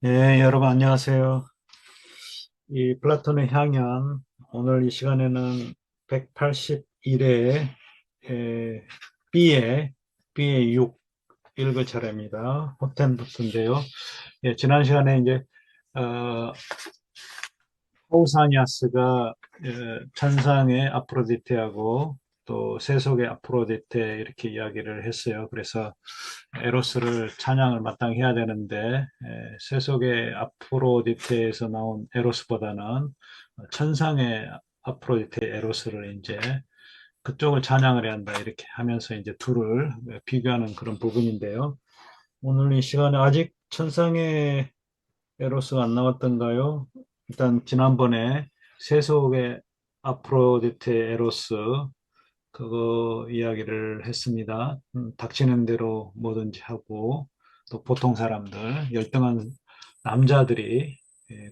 예, 여러분 안녕하세요. 이 플라톤의 향연 오늘 이 시간에는 181회 B의 6 읽을 차례입니다. 호텐부트인데요. 예, 지난 시간에 이제 어, 파우사니아스가 천상의 아프로디테하고 또 세속의 아프로디테 이렇게 이야기를 했어요. 그래서 에로스를 찬양을 마땅히 해야 되는데 세속의 아프로디테에서 나온 에로스보다는 천상의 아프로디테 에로스를 이제 그쪽을 찬양을 해야 한다 이렇게 하면서 이제 둘을 비교하는 그런 부분인데요. 오늘 이 시간에 아직 천상의 에로스가 안 나왔던가요? 일단 지난번에 세속의 아프로디테 에로스 그거 이야기를 했습니다. 닥치는 대로 뭐든지 하고 또 보통 사람들 열등한 남자들이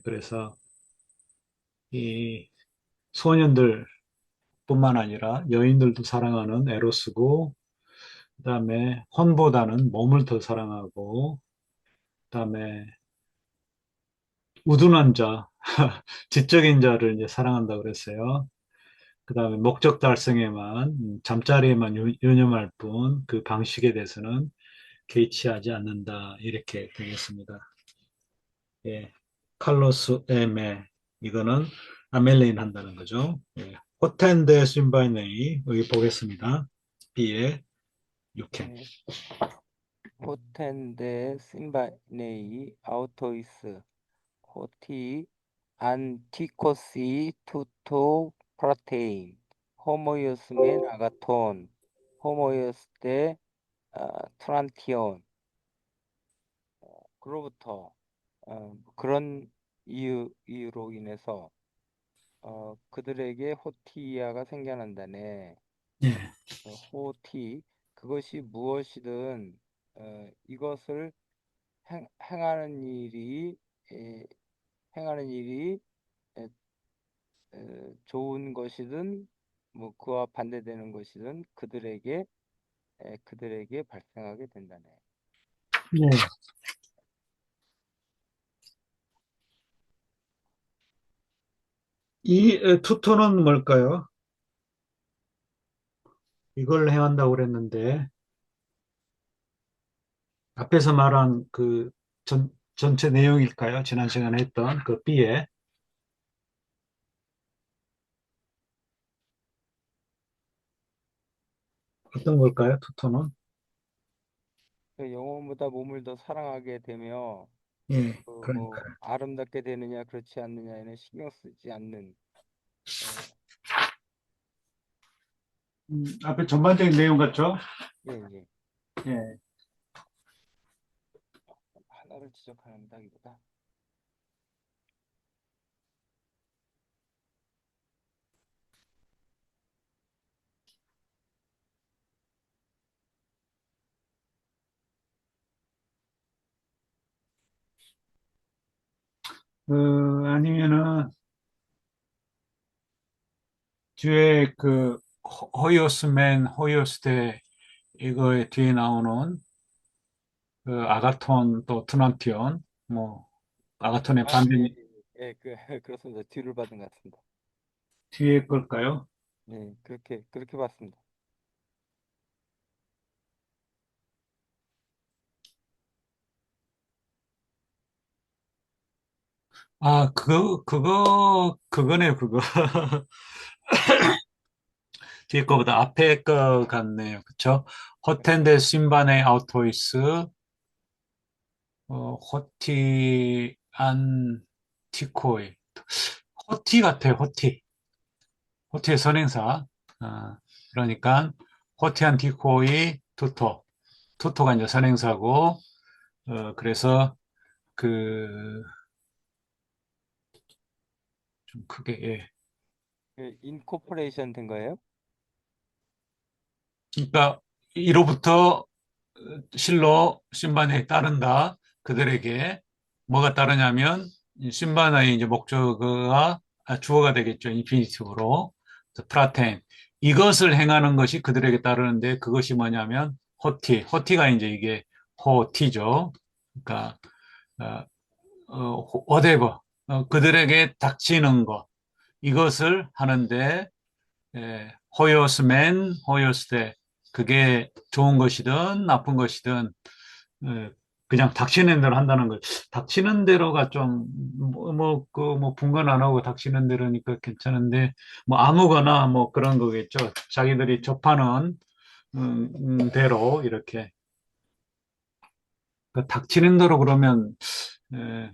그래서 이 소년들 뿐만 아니라 여인들도 사랑하는 에로스고 그다음에 혼보다는 몸을 더 사랑하고 그다음에 우둔한 자, 지적인 자를 이제 사랑한다고 그랬어요. 그다음에 목적 달성에만 잠자리에만 유념할 뿐 그 방식에 대해서는 개의치하지 않는다 이렇게 되겠습니다. 예, 칼로스 에메 이거는 아멜레인 한다는 거죠. 예, 호텐데 심바이네이 여기 보겠습니다. B의 육행. 네, 호텐데 심바네이 아우토이스 호티 안티코시 투토 프라테인 호모이오스멘 아가톤 호모이오스테 트란티온 그로부터 그런 이유로 인해서 그들에게 호티아가 생겨난다네. 예, 호티 그것이 무엇이든 이것을 행하는 일이 에, 행하는 일이 에, 좋은 것이든 뭐 그와 반대되는 것이든 그들에게 발생하게 된다네. 예. 이 투토는 뭘까요? 이걸 행한다고 그랬는데 앞에서 말한 그 전체 내용일까요? 지난 시간에 했던 그 B에 어떤 걸까요? 투토는? 그 영혼보다 몸을 더 사랑하게 되며 예, 그 그러니까. 뭐 아름답게 되느냐 그렇지 않느냐에는 신경 쓰지 않는 어, 앞에 전반적인 내용 같죠? 예, 예. 예. 하나를 지적한다기보다 아니면은 뒤에 그 호이오스맨, 호이오스대 이거에 뒤에 나오는 그 아가톤 또 트난티온 뭐 아가톤의 예, 반대 예, 예, 그렇습니다. 뒤를 받은 것 같습니다. 뒤에 걸까요? 네, 그렇게 봤습니다. 아, 그거네요, 그거. 뒤에 거보다 앞에 거 같네요. 그쵸? 호텐데 심바네 아우토이스, 호티 안티코이. 호티 같아요, 호티. 호티의 선행사. 아, 그러니까, 호티 안티코이 투토. 투토가 이제 선행사고, 그래서 그, 좀 크게, 예. 인코퍼레이션 된 거예요? 그러니까, 이로부터 실로 신반에 따른다. 그들에게 뭐가 따르냐면 신반의 이제 목적어가 주어가 되겠죠. 인피니티브로 프라텐 이것을 행하는 것이 그들에게 따르는데 그것이 뭐냐면 호티. 호티가 이제 이게 호티죠. 그러니까 어, whatever, 그들에게 닥치는 것, 이것을 하는데, 호요스맨, 호요스데, 그게 좋은 것이든 나쁜 것이든, 예, 그냥 닥치는 대로 한다는 거. 닥치는 대로가 좀, 분간 안 하고 닥치는 대로니까 괜찮은데, 뭐, 아무거나 뭐 그런 거겠죠. 자기들이 접하는, 대로, 이렇게. 그 닥치는 대로 그러면, 예,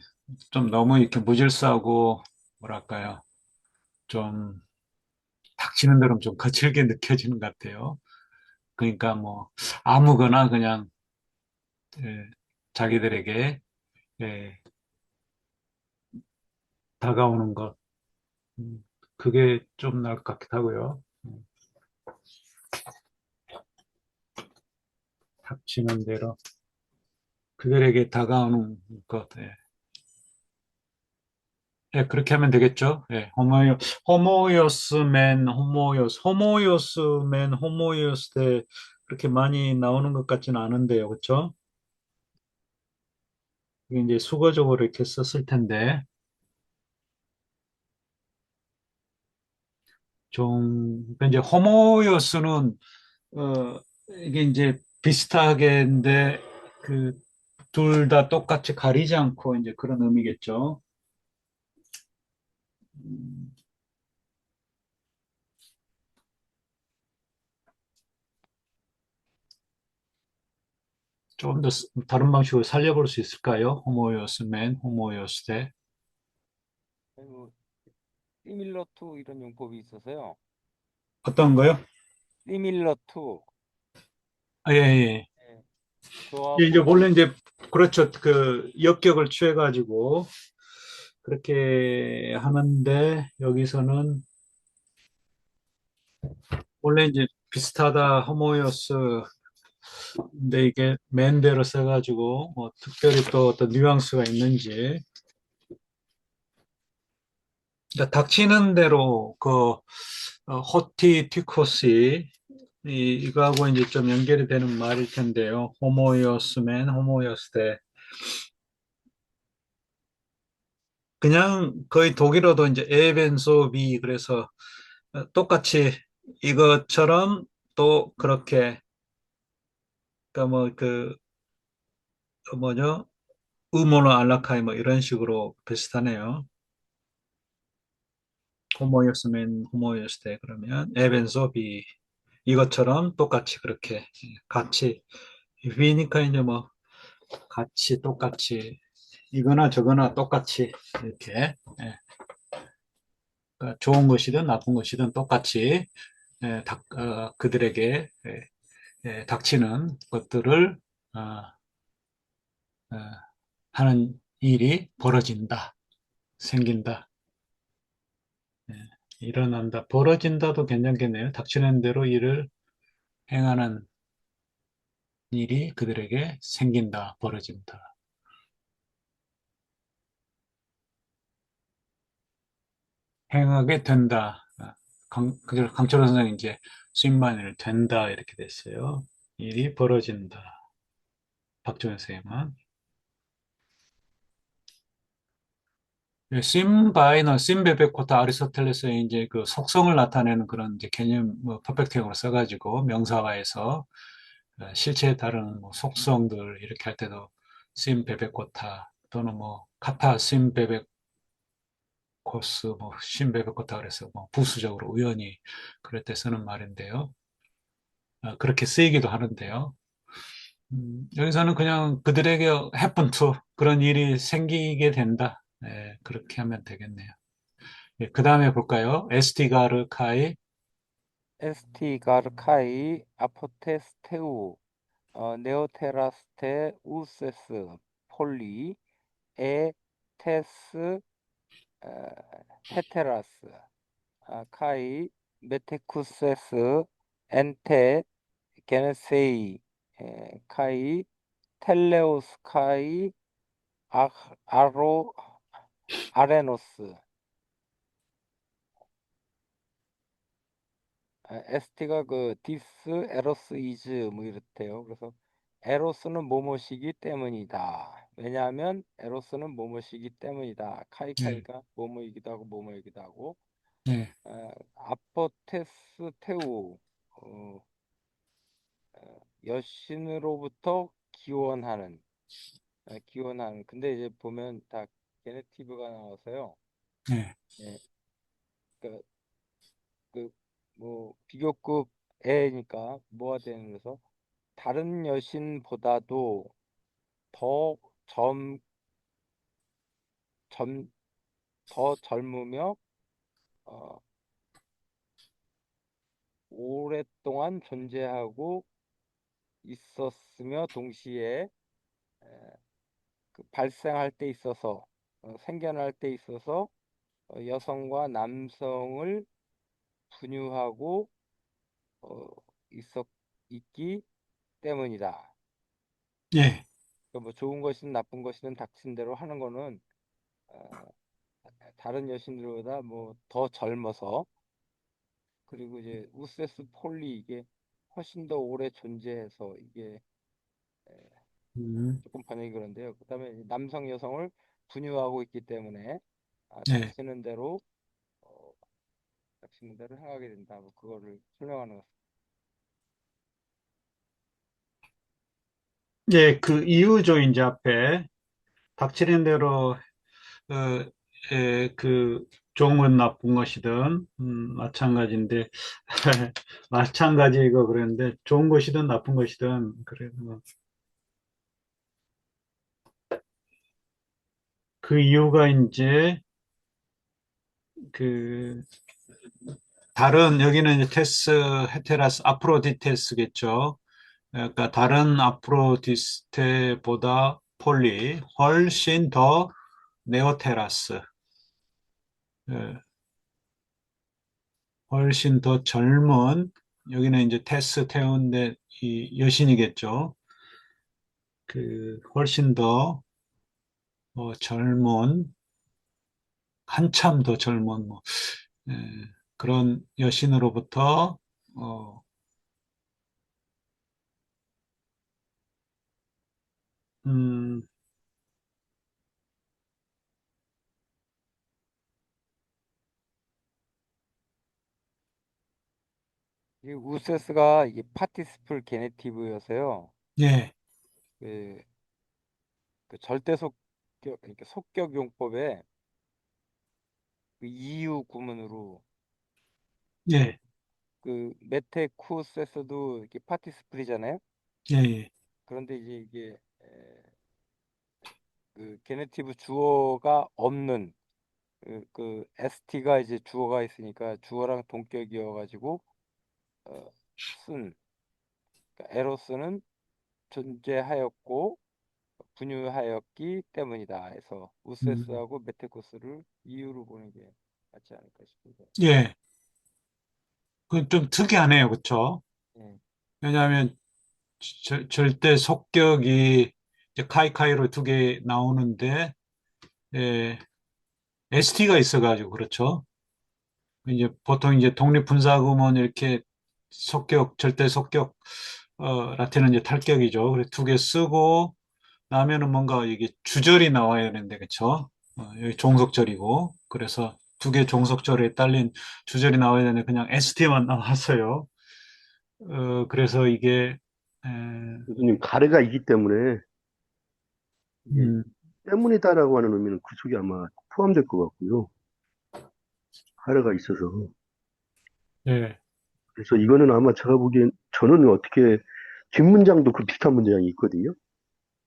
좀 너무 이렇게 무질서하고, 뭐랄까요. 좀, 닥치는 대로 좀 거칠게 느껴지는 것 같아요. 그러니까 뭐, 아무거나 그냥, 예, 자기들에게, 예, 다가오는 것. 음, 그게 좀 나을 것 같기도 하고요. 닥치는 대로 그들에게 다가오는 것. 예. 예, 그렇게 하면 되겠죠. 예, 호모요스맨, 호모요스맨, 호모요스 때 그렇게 많이 나오는 것 같지는 않은데요. 그렇죠? 이게 이제 수거적으로 이렇게 썼을 텐데 좀 그러니까 이제 호모요스는 이게 이제 비슷하게인데 그 둘 다 똑같이 가리지 않고 이제 그런 의미겠죠. 음, 좀 더 다른 방식으로 살려볼 수 있을까요? 호모요스맨, 호모요스대. 뭐 시밀러 투 이런 용법이 있어서요. 어떤 거요? 시밀러 투 아, 예, 예. 이제 그거하고 원래 이제 그렇죠. 그 역격을 취해가지고 그렇게 하는데 여기서는 원래 이제 비슷하다 호모요스 근데 이게 맨대로 써가지고 뭐 특별히 또 어떤 뉘앙스가 있는지 그러니까 닥치는 대로 그 호티티코시 이거하고 이제 좀 연결이 되는 말일 텐데요. 호모이오스맨, 호모이오스데. 그냥 거의 독일어도 이제 에벤소비 그래서 똑같이 이것처럼 또 그렇게 그러니까 뭐그 뭐죠? 우모노 알라카이 뭐 이런 식으로 비슷하네요. 호모이오스맨, 호모이오스데 그러면 에벤소비 이것처럼 똑같이 그렇게 같이 위니까 이제 뭐 같이 똑같이 이거나 저거나 똑같이 이렇게 그러니까 좋은 것이든 나쁜 것이든 똑같이 그들에게 닥치는 것들을 어, 어, 하는 일이 벌어진다, 생긴다, 예, 일어난다, 벌어진다도 괜찮겠네요. 닥치는 대로 일을 행하는 일이 그들에게 생긴다, 벌어진다. 행하게 된다. 그걸 강철호 선생이 이제 수입만일 된다 이렇게 됐어요. 일이 벌어진다. 박정현 선생님은 심바이너, 심베베코타 아리스토텔레스의 이제 그 속성을 나타내는 그런 이제 개념 뭐 퍼펙트형으로 써가지고 명사화해서 실체에 따른 뭐 속성들 이렇게 할 때도 심베베코타 또는 뭐 카타 심베베코스 뭐 심베베코타 그래서 뭐 부수적으로 우연히 그럴 때 쓰는 말인데요. 그렇게 쓰이기도 하는데요. 여기서는 그냥 그들에게 happen to 그런 일이 생기게 된다. 그렇게 하면 되겠네요. 그 다음에 볼까요? 에스티가르카이, 에스티가르카이 아포테스테우 네오테라스테 우세스 폴리 에테스 어, 헤테라스 카이 메테쿠세스 엔테 게네세이 카이 텔레오스 카이 아로 아레노스 에스티가 그 디스 에로스 이즈 뭐 이렇대요. 그래서 에로스는 뭐뭐시기 때문이다. 왜냐하면 에로스는 뭐뭐시기 때문이다. 예, 카이카이가 뭐뭐이기도 하고 뭐뭐이기도 하고 예, 아포테스 테우 어, 여신으로부터 기원하는 기원하는 근데 이제 보면 다 게네티브가 나와서요. 예, 예, 그뭐 비교급 애니까 뭐가 되는 그래서 다른 여신보다도 더 젊, 젊, 더 젊으며 어, 오랫동안 존재하고 있었으며 동시에 그 발생할 때 있어서 생겨날 때 있어서 여성과 남성을 분유하고 어, 있었 있기 때문이다. 예. 그러니까 뭐 좋은 것이든 나쁜 것이든 닥친 대로 하는 거는 어, 다른 여신들보다 뭐 더 젊어서 그리고 이제 우세스 폴리 이게 훨씬 더 오래 존재해서 이게 음, 조금 번역이 그런데요. 그다음에 남성 여성을 분유하고 있기 때문에 예. 어, 닥치는 대로 행하게 된다. 뭐 그거를 설명하는 것. 예, 그 이유죠, 이제 앞에. 닥치는 대로, 어, 그, 좋은 건 나쁜 것이든, 마찬가지인데, 마찬가지고 그랬는데, 좋은 것이든 나쁜 것이든, 그래, 그 이유가 이제, 그, 다른, 여기는 이제 테스, 헤테라스, 아프로디테스겠죠. 그러니까 다른 아프로디스테보다 폴리, 훨씬 더 네오테라스, 예, 훨씬 더 젊은, 여기는 이제 테스 태운데 이 여신이겠죠. 그, 훨씬 더 젊은, 한참 더 젊은, 뭐, 예, 그런 여신으로부터, 어, 음, 이 우세스가 이게 파티스플 게네티브여서요. 예, 그, 그 절대 속격 그러니까 속격 용법에 그 이유 구문으로 예, 그 메테쿠세스도 이렇게 파티스플이잖아요. 예, 예, 그런데 이제 이게 그 게네티브 주어가 없는 그 ST가 이제 주어가 있으니까 주어랑 동격이어가지고 어, 쓴 그러니까 에로스는 존재하였고 분유하였기 때문이다 해서 음, 우세스하고 메테쿠스를 이유로 보는 게 맞지 않을까 싶은데. 예. 그 좀 특이하네요, 그쵸? 예. 왜냐하면 절대 속격이 이제 카이카이로 두 개 나오는데 예, ST가 있어가지고 그렇죠. 이제 보통 이제 독립분사구문 이렇게 속격 절대 속격 라틴은 이제 탈격이죠. 그래 두 개 쓰고 나면은 뭔가 이게 주절이 나와야 되는데 그렇죠. 여기 종속절이고 그래서 두 개 종속절에 딸린 주절이 나와야 되는데 그냥 ST만 나왔어요. 그래서 이게 에, 교수님, 가래가 있기 때문에 이게 음, 때문이다라고 하는 의미는 그 속에 아마 포함될 것 같고요. 가래가 있어서. 예. 그래서 이거는 아마 제가 보기엔 저는 어떻게 뒷문장도 그 비슷한 문장이 있거든요.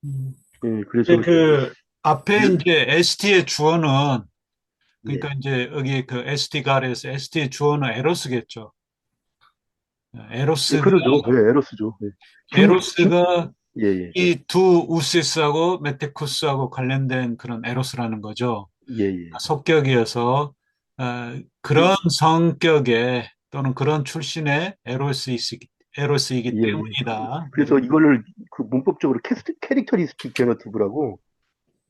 음. 예, 근데 그래서 그 앞에 예, 이제 ST의 주어는 예. 그러니까 이제 여기 그 ST 갈에서 ST의 주어는 에로스겠죠. 예, 에로스가 그러죠. 예, 에로스죠. 예. 에로스가 예, 예, 이 두 우시스하고 메테쿠스하고 관련된 그런 에로스라는 거죠. 예, 예. 속격이어서 그, 그런 성격의 또는 그런 출신의 에로스이기 예, 예. 때문이다. 뭐 그래서 이거를 그 문법적으로 캐릭터리스틱 제너티브라고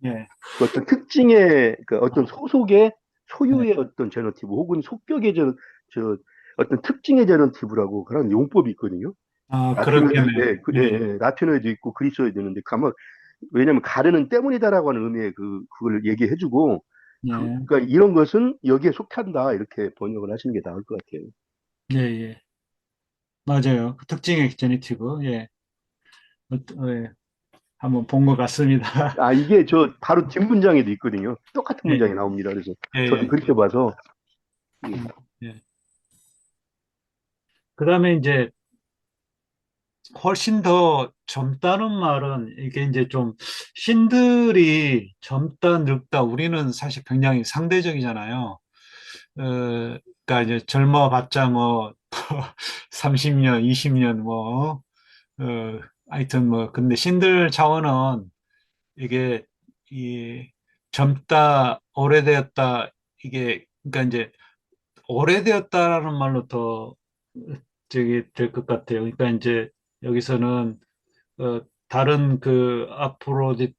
예. 그 어떤 특징의, 그 어떤 소속의 소유의 어떤 제너티브 혹은 속격의 저 어떤 특징의 제너티브라고 그런 용법이 있거든요. 아, 라틴어에도, 그렇겠네요. 예, 예, 예. 예, 라틴어에도 있고 그리스어에도 있는데, 아마 왜냐면 가르는 때문이다라고 하는 의미의 그걸 얘기해주고, 예, 그러니까 이런 것은 여기에 속한다. 이렇게 번역을 하시는 게 나을 것 같아요. 예, 예. 맞아요. 그 특징의 제니티브. 예. 예. 한번 본 것 같습니다. 아, 이게 저 바로 뒷문장에도 있거든요. 똑같은 예, 문장이 나옵니다. 그래서 예, 저도 예. 그렇게 봐서, 예. 예. 그 다음에 이제 훨씬 더 젊다는 말은 이게 이제 좀 신들이 젊다, 늙다, 우리는 사실 굉장히 상대적이잖아요. 그러니까 이제 젊어봤자 뭐 30년, 20년 뭐, 하여튼 뭐, 근데 신들 차원은 이게 이 젊다, 오래되었다, 이게 그러니까 이제 오래되었다라는 말로 더 저기 될 것 같아요. 그러니까 이제 여기서는 다른 그 아프로디테보다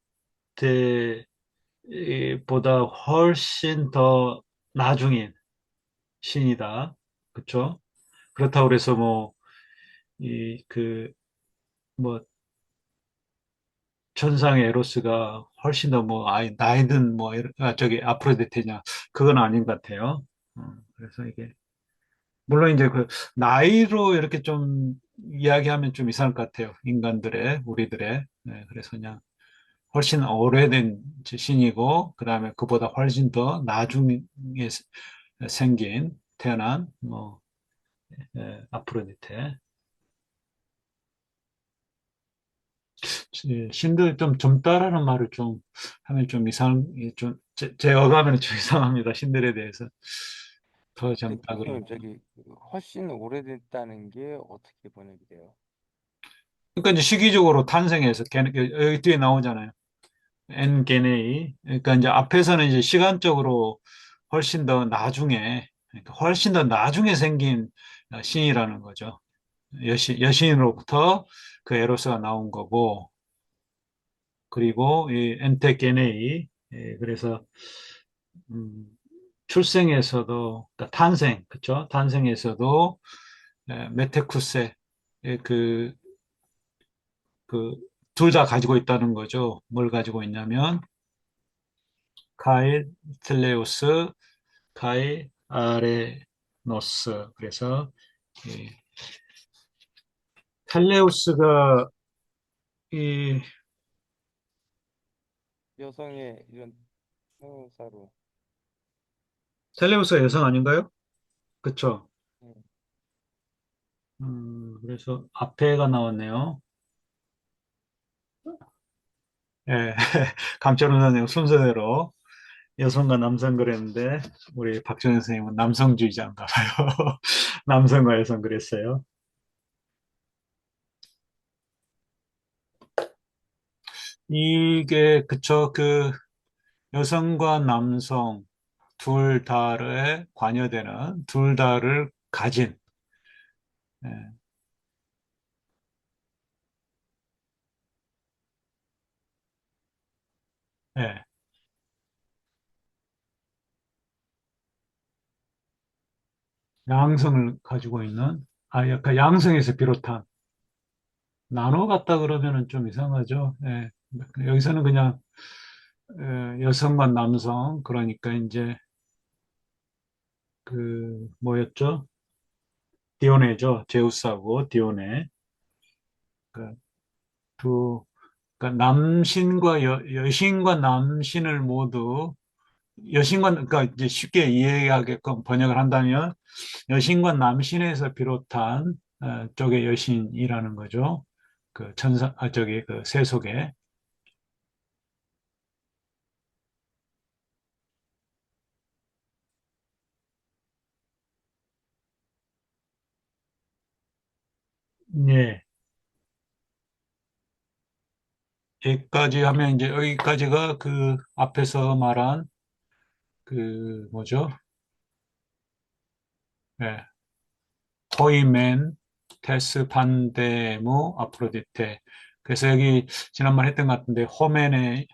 훨씬 더 나중인 신이다. 그렇죠? 그렇다고 그래서 뭐 이 그 뭐 천상의 에로스가 훨씬 더 뭐 나이든 뭐 저기 아프로디테냐 그건 아닌 것 같아요. 그래서 이게 물론 이제 그 나이로 이렇게 좀 이야기하면 좀 이상할 것 같아요. 인간들의 우리들의 그래서 그냥 훨씬 오래된 신이고 그다음에 그보다 훨씬 더 나중에 생긴 태어난 뭐 아프로디테 신들 좀 젊다라는 말을 좀 하면 좀 제 어감에는 좀 이상합니다. 신들에 대해서 더 근데 젊다 그러면 교수님 저기 훨씬 오래됐다는 게 어떻게 번역이 돼요? 그러니까 이제 시기적으로 탄생해서 여기 뒤에 나오잖아요. 엔게네이. 그러니까 이제 앞에서는 이제 시간적으로 훨씬 더 나중에, 그러니까 훨씬 더 나중에 생긴 신이라는 거죠. 여신으로부터 그 에로스가 나온 거고, 그리고 이 엔테게네이, 그래서 음, 출생에서도, 그러니까 탄생, 그쵸? 탄생에서도 메테쿠세, 그, 둘 다 가지고 있다는 거죠. 뭘 가지고 있냐면, 카이 텔레우스, 카이 아레노스. 그래서 이 텔레우스가 이 여성의 이런 형용사로. 텔레우스가 여성 아닌가요? 그쵸? 음, 그래서 앞에가 나왔네요. 예, 감점 없네요. 순서대로 여성과 남성 그랬는데 우리 박정현 선생님은 남성주의자인가 봐요. 남성과 여성 그랬어요. 이게 그쵸? 그 여성과 남성 둘 다에 관여되는 둘 다를 가진 예, 예, 양성을 가지고 있는 약간 양성에서 비롯한 나눠 같다 그러면은 좀 이상하죠. 예, 여기서는 그냥 여성과 남성 그러니까 이제 그 뭐였죠? 디오네죠. 제우스하고 디오네. 그 두, 그러니까 남신과 여신과 남신을 모두 여신과 그러니까 이제 쉽게 이해하게끔 번역을 한다면 여신과 남신에서 비롯한 쪽의 여신이라는 거죠. 그 저기 그 세속에. 예. 여기까지 하면 이제 여기까지가 그 앞에서 말한 그 뭐죠? 예. 호이멘, 테스, 판데무, 아프로디테. 그래서 여기 지난번 했던 것 같은데 호멘이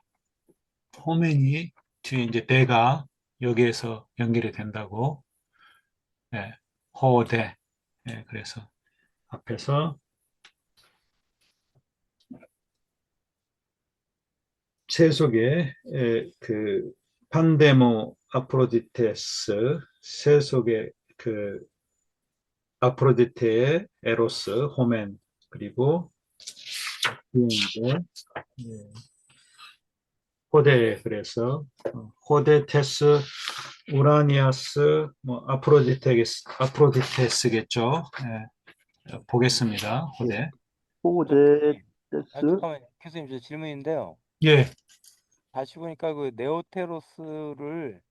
뒤에 이제 대가 여기에서 연결이 된다고. 예. 호대. 예. 그래서 앞에서 세속의 그 판데모 아프로디테스, 세속의 그 아프로디테의 에로스, 호멘, 그리고 이제 호데, 그래서 호데테스, 우라니아스, 뭐 아프로디테스겠죠. 보겠습니다. 예. 호데. 호데, 데스, 잠깐만 교수님 저 질문인데요. 예, 다시 보니까 그 네오테로스를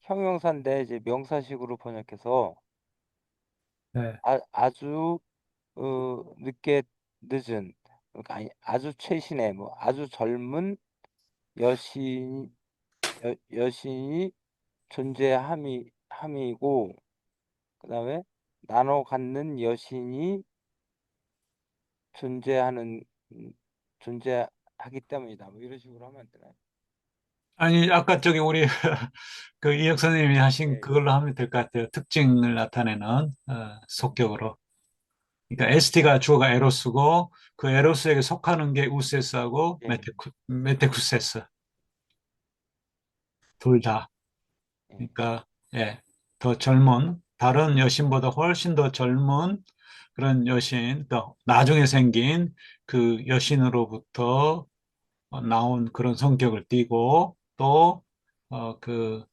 형용사인데 이제 명사식으로 번역해서 예. 아주 늦게 늦은 그러니까 아니, 아주 최신의 뭐 아주 젊은 여신 여신이 함이고 그다음에 나눠 갖는 여신이 존재하는 음, 존재하기 때문이다. 뭐 이런 식으로 하면 안 되나요? 아니, 아까 저기 우리 그 이혁 선생님이 하신 예, 그걸로 하면 될 것 같아요. 특징을 나타내는 속격으로. 그러니까 ST가 주어가 에로스고 그 에로스에게 속하는 게 우세스하고 예, 메테쿠세스 둘 다. 예. 그러니까 예, 더 젊은 다른 여신보다 훨씬 더 젊은 그런 여신, 또 나중에 생긴 그 여신으로부터 나온 그런 성격을 띠고 또 그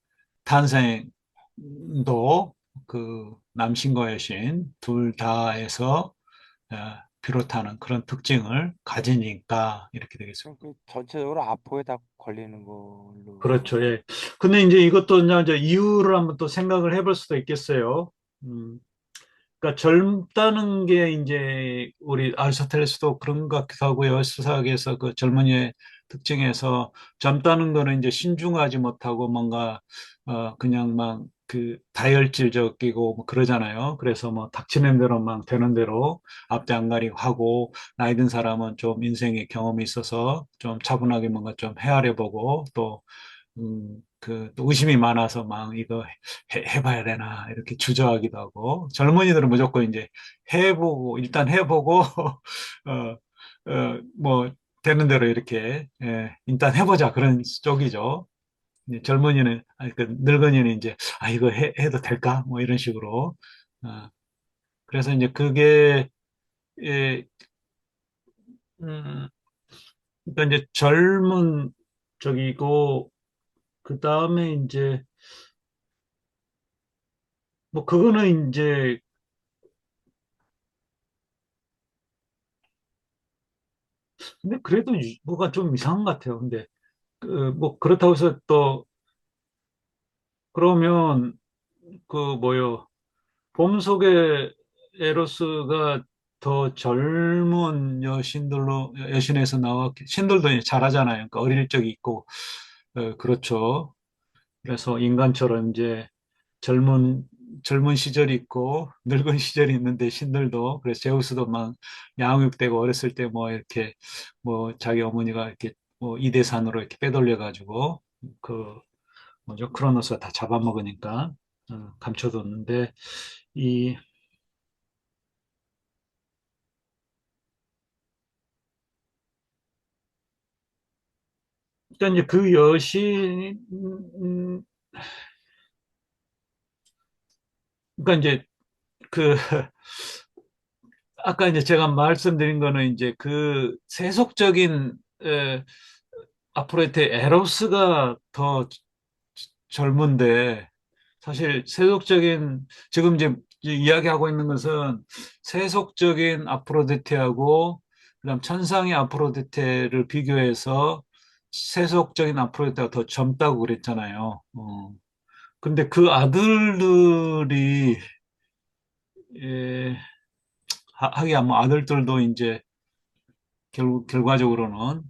탄생도 그 남신과 여신 둘 다에서 어, 비롯하는 그런 특징을 가지니까 이렇게 되겠습니다. 그럼 그 전체적으로 아포에 다 걸리는 걸로 그렇죠. 예. 근데 이제 이것도 이제 이유를 한번 또 생각을 해볼 수도 있겠어요. 음, 그러니까 젊다는 게 이제 우리 아리스토텔레스도 그런 것 같기도 하고요. 수사학에서 그 젊은이의 특징에서 젊다는 거는 이제 신중하지 못하고 뭔가 그냥 막 그 다혈질적이고 뭐 그러잖아요. 그래서 뭐 닥치는 대로 막 되는 대로 앞뒤 안 가리고 하고 나이 든 사람은 좀 인생의 경험이 있어서 좀 차분하게 뭔가 좀 헤아려 보고 또 또 의심이 많아서 막 이거 해봐야 되나 이렇게 주저하기도 하고 젊은이들은 무조건 이제 해보고 일단 해보고 뭐 되는 대로 이렇게 일단 해보자 그런 쪽이죠. 이제 젊은이는 아니 그 늙은이는 이제 아 이거 해도 될까 뭐 이런 식으로 어, 그래서 이제 그게 예, 음, 그러니까 이제 젊은 쪽이고 그 다음에 이제 뭐 그거는 이제 근데 그래도 뭐가 좀 이상한 것 같아요. 근데 그 뭐 그렇다고 해서 또 그러면 그 뭐요 봄 속의 에로스가 더 젊은 여신에서 나왔 신들도 이제 잘하잖아요. 그러니까 어릴 적이 있고 그렇죠. 그래서 인간처럼 이제 젊은 젊은 시절이 있고 늙은 시절이 있는데 신들도 그래서 제우스도 막 양육되고 어렸을 때 뭐 이렇게 뭐 자기 어머니가 이렇게 뭐 이대산으로 이렇게 빼돌려 가지고 그 뭐죠 크로노스가 다 잡아먹으니까 감춰뒀는데 이 일단 이제 그 여신 그러니까 이제 그 아까 이제 제가 말씀드린 거는 이제 그 세속적인 아프레테 에로스가 더 젊은데 사실 세속적인 지금 이제 이야기하고 있는 것은 세속적인 아프로디테하고 그다음 천상의 아프로디테를 비교해서 세속적인 아프로디테가 더 젊다고 그랬잖아요. 근데 그 아들들이 예, 하기야 뭐 아들들도 이제 결과적으로는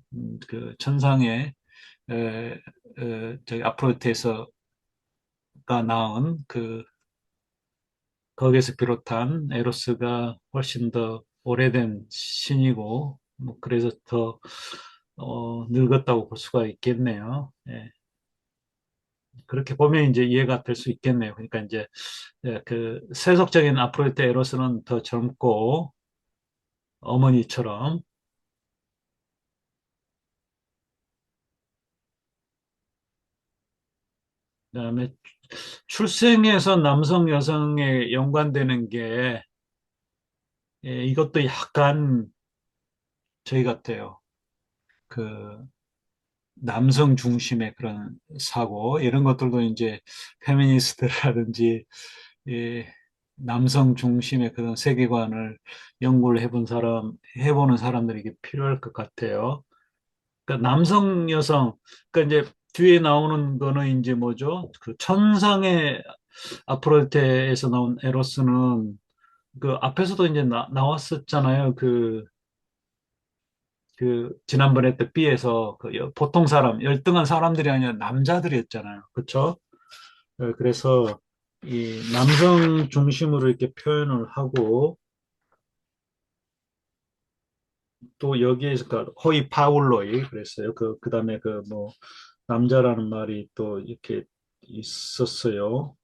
그 천상의 저기 아프로디테에서가 낳은 그 거기에서 비롯한 에로스가 훨씬 더 오래된 신이고, 뭐, 그래서 더, 늙었다고 볼 수가 있겠네요. 예. 그렇게 보면 이제 이해가 될 수 있겠네요. 그러니까 이제, 그, 세속적인 아프로디테 에로스는 더 젊고, 어머니처럼, 그다음에 출생에서 남성, 여성에 연관되는 게 이것도 약간 저희 같아요. 그 남성 중심의 그런 사고 이런 것들도 이제 페미니스트라든지 이 남성 중심의 그런 세계관을 연구를 해보는 사람들이 이게 필요할 것 같아요. 그러니까 남성, 여성, 그러니까 이제 뒤에 나오는 거는 이제 뭐죠? 그 천상의 아프로디테에서 나온 에로스는 그 앞에서도 이제 나왔었잖아요. 그 지난번에 때 B에서 그 보통 사람, 열등한 사람들이 아니라 남자들이었잖아요. 그렇죠? 그래서 이 남성 중심으로 이렇게 표현을 하고 또 여기에서 그 호이 파울로이 그랬어요. 그다음에 그 뭐 남자라는 말이 또 이렇게 있었어요.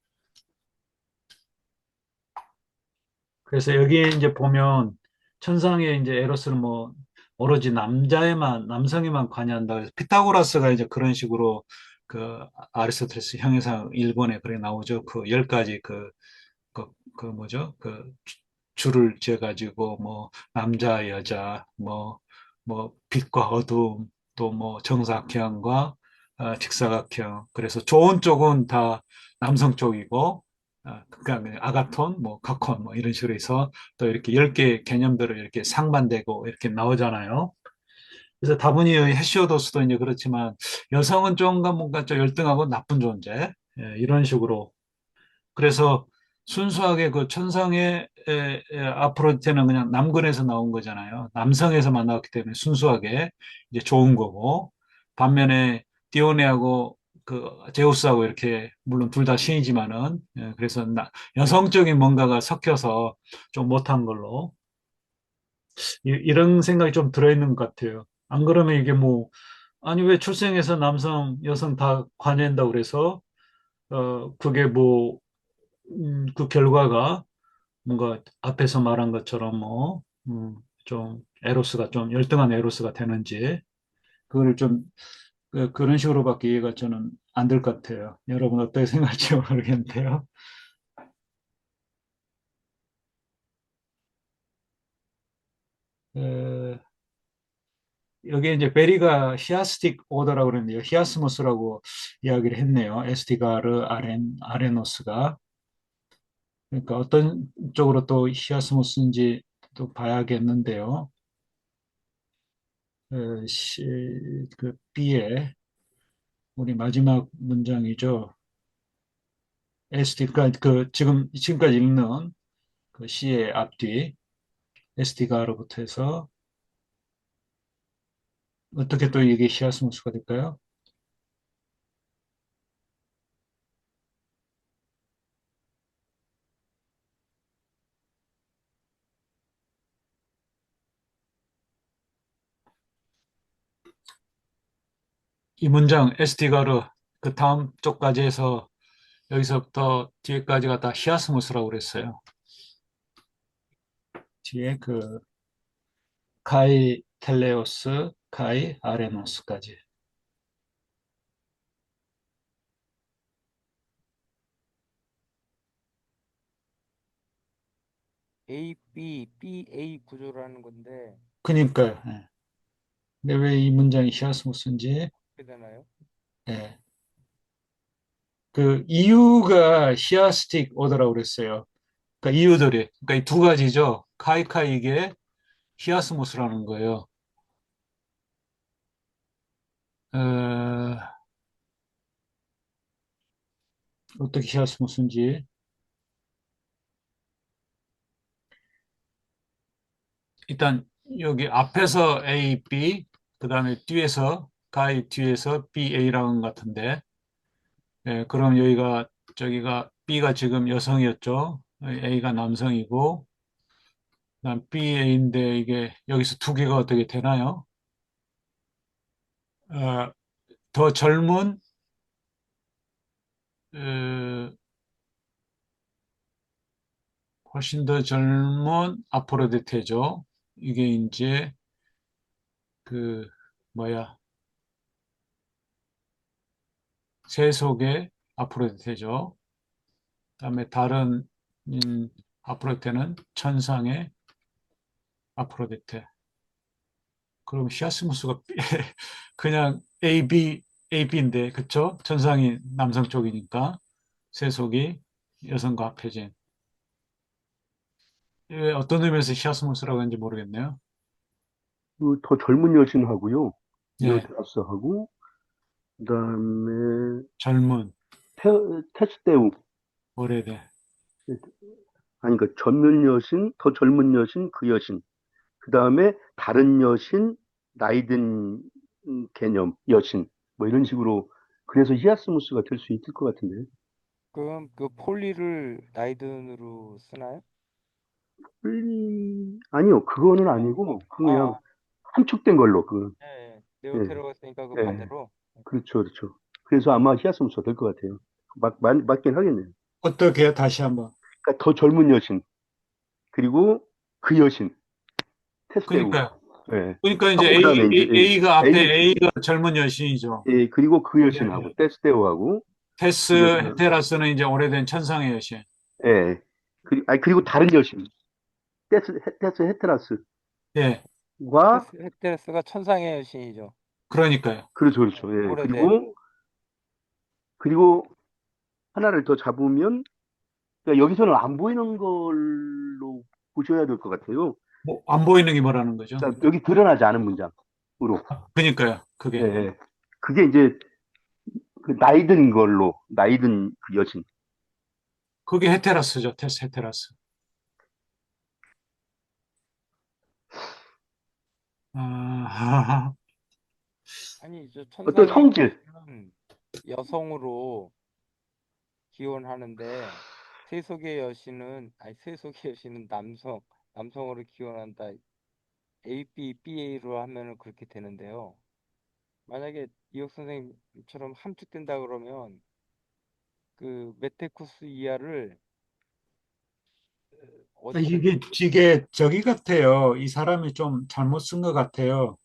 그래서 여기에 이제 보면 천상의 이제 에로스는 뭐 오로지 남성에만 관여한다. 그래서 피타고라스가 이제 그런 식으로 그 아리스토텔레스 형해상 일본에 그래 나오죠. 그 열 가지 그, 그 뭐죠? 그 줄을 재 가지고 뭐 남자, 여자, 뭐 빛과 어두움, 또 뭐 정사각형과 직사각형. 그래서 좋은 쪽은 다 남성 쪽이고 그러니까 아가톤, 뭐 카콘 뭐 이런 식으로 해서 또 이렇게 10개 개념들을 이렇게 상반되고 이렇게 나오잖아요. 그래서 다분히 헤시오도스도 이제 그렇지만 여성은 좀 뭔가 좀 열등하고 나쁜 존재 이런 식으로 그래서 순수하게 그 천상의 아프로디테는 그냥 남근에서 나온 거잖아요. 남성에서만 나왔기 때문에 순수하게 이제 좋은 거고 반면에 디오네하고 그 제우스하고 이렇게 물론 둘 다 신이지만은 그래서 여성적인 뭔가가 섞여서 좀 못한 걸로 이런 생각이 좀 들어있는 것 같아요. 안 그러면 이게 뭐 아니 왜 출생에서 남성, 여성 다 관여한다고 그래서 그게 뭐 그 결과가 뭔가 앞에서 말한 것처럼 좀 에로스가 좀 열등한 에로스가 되는지 그거를 좀 그런 식으로밖에 이해가 저는 안 될 것 같아요. 여러분 어떻게 생각할지 모르겠는데요. 에, 여기 이제 베리가 히아스틱 오더라고 그러는데요. 히아스모스라고 이야기를 했네요. 에스티가르 아레노스가. 그러니까 어떤 쪽으로 또 히아스모스인지 또 봐야겠는데요. 그 B에 우리 마지막 문장이죠. SD가 지금까지 읽는 그 C의 앞뒤 SD가로부터 해서 어떻게 또 이게 히아스무스가 될까요? 이 문장 SD가르 그 다음 쪽까지 해서 여기서부터 뒤에까지가 다 히아스무스라고 그랬어요. 뒤에 그 카이 텔레오스, 카이 아레노스까지. A, B, B, A 구조라는 건데 그러니까요. 예. 근데 왜 이 문장이 히아스무스인지 어떻게 되나요? 예. 그 이유가 히아스틱 오더라고 그랬어요. 그러니까 이유들이 그러니까 이 두 가지죠. 카이카이게 히아스무스라는 거예요. 어, 어떻게 히아스무스인지 일단 여기 앞에서 A, B 그다음에 뒤에서 가이 뒤에서 B, A라는 것 같은데 그럼 여기가 저기가 B가 지금 여성이었죠. A가 남성이고 그다음 B, A인데 이게 여기서 두 개가 어떻게 되나요? 어, 더 젊은 어, 훨씬 더 젊은 아포로디테죠. 이게 이제 그 뭐야 세속의 아프로디테죠. 그다음에 다른 음, 아프로디테는 천상의 아프로디테. 그럼 히아스무스가 그냥 AB인데, 그쵸? 천상이 남성 쪽이니까 세속이 여성과 합해진. 왜 어떤 의미에서 히아스무스라고 하는지 모르겠네요. 더 젊은 여신하고요. 예, 이오테라스하고 그다음에 젊은, 테, 테스테우. 오래돼. 아니 그 젊은 여신, 더 젊은 여신, 그 여신. 그다음에 다른 여신, 나이 든 개념 여신. 뭐 이런 식으로 그래서 히아스무스가 될 수 있을 것 같은데. 그럼 그 폴리를 나이든으로 쓰나요? 아니요. 그거는 아니고 그냥 아, 함축된 걸로 그 예, 예. 예. 네오테라고 했으니까 그 예. 반대로. 그렇죠. 그렇죠. 그래서 아마 히아스무스가 될 것 같아요. 맞긴 하겠네요. 어떻게 다시 한번. 그러니까 더 젊은 여신, 그리고 그 여신, 테스테우. 그러니까요. 예. 그러니까 이제 하고 그다음에 이제 A가 앞에 A, A가 젊은 여신이죠. 예, 그리고 그 예. 여신하고 테스테우하고 테스 그 여신하고 헤테라스는 이제 오래된 천상의 여신. 예. 그리고 다른 여신, 테스 헤테라스과 네. 헤테스가 천상의 여신이죠. 그러니까요. 그렇죠, 그렇죠. 예. 오래된. 그리고 하나를 더 잡으면 그러니까 여기서는 안 보이는 걸로 보셔야 될 것 같아요. 뭐 안 보이는 게 뭐라는 거죠? 그러니까 여기 드러나지 않은 문장으로. 그러니까요. 예, 그게. 예. 그게 이제 그 나이 든 걸로, 나이 든 그 여신. 그게 헤테라스죠. 테스 헤테라스. 아, 아니, 저 어떤 천상의 성질. 여신은 여성으로 기원하는데 세속의 여신은 아니 세속의 여신은 남성으로 기원한다. AB, BA로 하면은 그렇게 되는데요. 만약에 이혁 선생님처럼 함축된다 그러면 그 메테쿠스 이하를 어디다 이게 저기 같아요. 이 사람이 좀 잘못 쓴 것 같아요.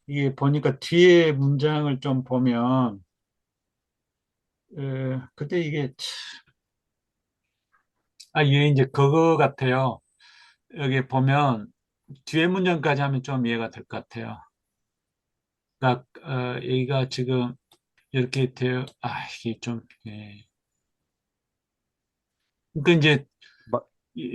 이게 보니까 뒤에 문장을 좀 보면, 근데 이게, 이게 이제 그거 같아요. 여기 보면, 뒤에 문장까지 하면 좀 이해가 될 것 같아요. 그러니까, 여기가 지금 이렇게 돼요. 이게 좀, 예. 그러니까 이제, 마-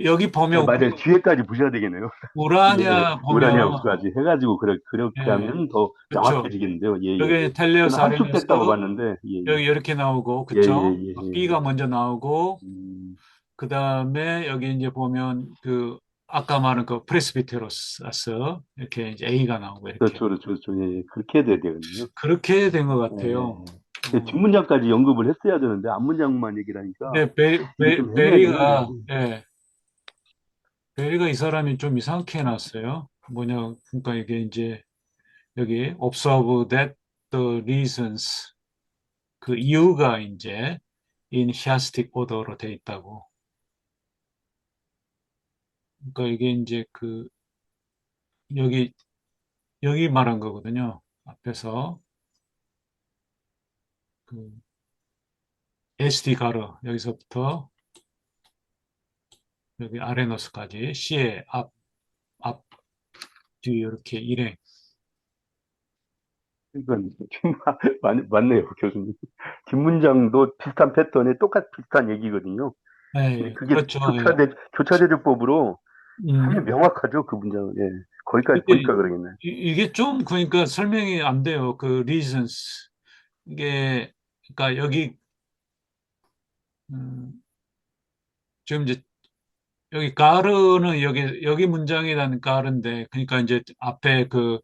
여기 네, 보면, 맞아요. 뒤에까지 보셔야 되겠네요. 예, 우라냐 보면, 우라니아우스까지 해가지고 그렇게 예, 하면 더 그렇죠. 정확해지겠는데요. 예, 예. 여기 저는 텔레우스 아레나스, 함축됐다고 봤는데, 예, 예. 여기 이렇게 나오고, 예, 예, 그쵸? 예, 예. B가 먼저 나오고, 음, 그 다음에 여기 이제 보면 아까 말한 그 프레스비테로사스, 이렇게 이제 A가 나오고, 이렇게. 그렇죠, 그렇죠, 그렇죠. 예, 예. 그렇게 돼야 되거든요. 그렇게 된 것 예, 예, 같아요. 예. 어, 뒷문장까지 언급을 했어야 되는데, 앞문장만 얘기를 하니까, 근데 이게 좀 애매하긴 하네요. 베리가, 예, 베리가 이 사람이 좀 이상하게 해놨어요. 뭐냐, 그러니까 이게 이제 여기 observe that the reasons, 그 이유가 이제 in chiastic order로 돼 있다고. 그러니까 이게 이제 여기, 여기 말한 거거든요. 앞에서 그 SD 가르, 여기서부터 여기 아레노스까지 C의 앞, 뒤 이렇게 일행. 이건 맞네요, 교수님. 뒷문장도 비슷한 패턴에 비슷한 얘기거든요. 근데 네, 그게 그렇죠. 예. 교차대조법으로 하면 음, 명확하죠, 그 문장은. 예. 거기까지 이게, 보니까 그러겠네. 이게 좀 그러니까 설명이 안 돼요. 그 reasons. 이게, 그러니까 음, 지금 이제 여기 가르는 여기 문장이라는 가르인데, 그러니까 이제 앞에 그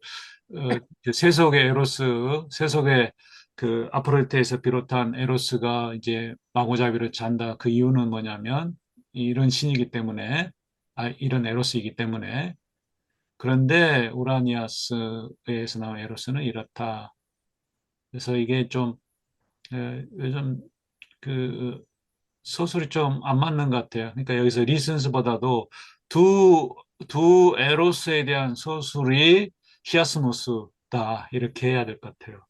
세속의 에로스, 세속의 그 아프로디테에서 비롯한 에로스가 이제 마고잡이를 찬다. 그 이유는 뭐냐면 이런 신이기 때문에, 이런 에로스이기 때문에. 그런데 우라니아스에서 나온 에로스는 이렇다. 그래서 이게 좀 요즘 그 서술이 좀 안 맞는 것 같아요. 그러니까 여기서 리슨스보다도 두, 두 에로스에 대한 서술이 히아스모스다. 이렇게 해야 될 것 같아요.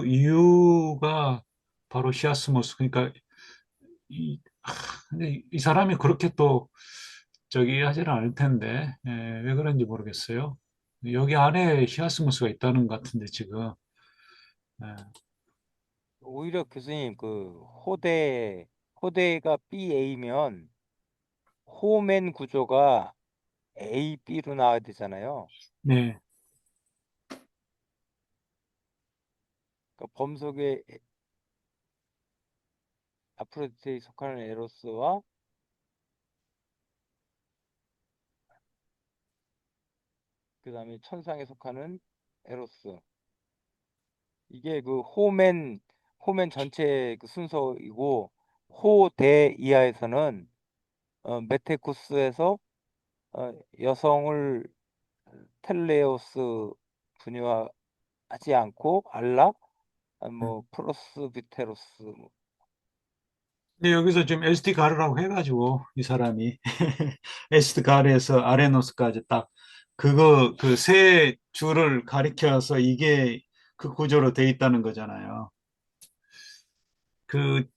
이유가 바로 히아스모스. 그러니까, 근데 이 사람이 그렇게 또, 저기 하지는 않을 텐데, 왜 그런지 모르겠어요. 여기 안에 히아스모스가 있다는 것 같은데, 지금. 예. 오히려 교수님 그 호대가 BA면 호맨 구조가 AB로 나와야 되잖아요. 네. 그러니까 범속의 아프로디테에 속하는 에로스와 그 다음에 천상에 속하는 에로스. 이게 그 호맨 전체 그 순서이고 호대 이하에서는 메테쿠스에서 여성을 텔레오스 분유하지 않고 알라 뭐 프로스비테로스 뭐. 근데 여기서 지금 SD 가르라고 해가지고, 이 사람이. SD 가르에서 아레노스까지 딱, 그 세 줄을 가리켜서 이게 그 구조로 돼 있다는 거잖아요.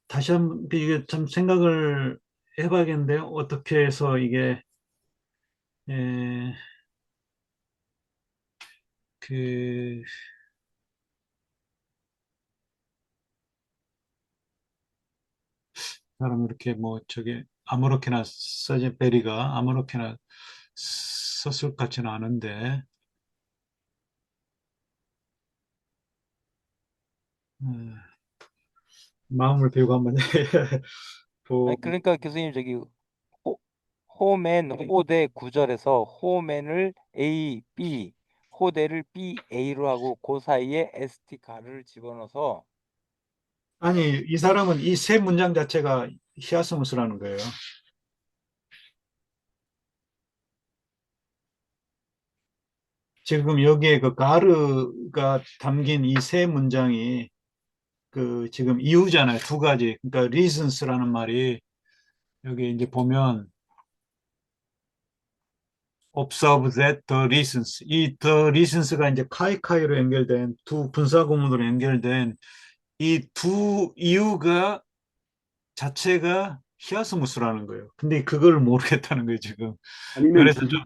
다시 한번, 이게 참 생각을 해봐야겠는데요. 어떻게 해서 이게, 에, 그, 사람 이렇게 뭐, 저게, 아무렇게나 서제베리가 아무렇게나 썼을 것 같지는 않은데, 음, 마음을 비우고 한번 아니 보, 그러니까 교수님 저기 호, 호맨 호대 구절에서 호맨을 A, B 호대를 B, A로 하고 그 사이에 ST 가르를 집어넣어서 아니, 이 사람은 이 세 문장 자체가 히아스무스라는 거예요. 지금 여기에 그 가르가 담긴 이 세 문장이 지금 이유잖아요. 두 가지. 그러니까 reasons라는 말이 여기 이제 보면 observe that the reasons. 이 the reasons가 이제 카이카이로 연결된 두 분사 구문으로 연결된 이 두 이유가 자체가 히아스무스라는 거예요. 근데 그걸 모르겠다는 거예요, 지금. 아니면 그래서 교수,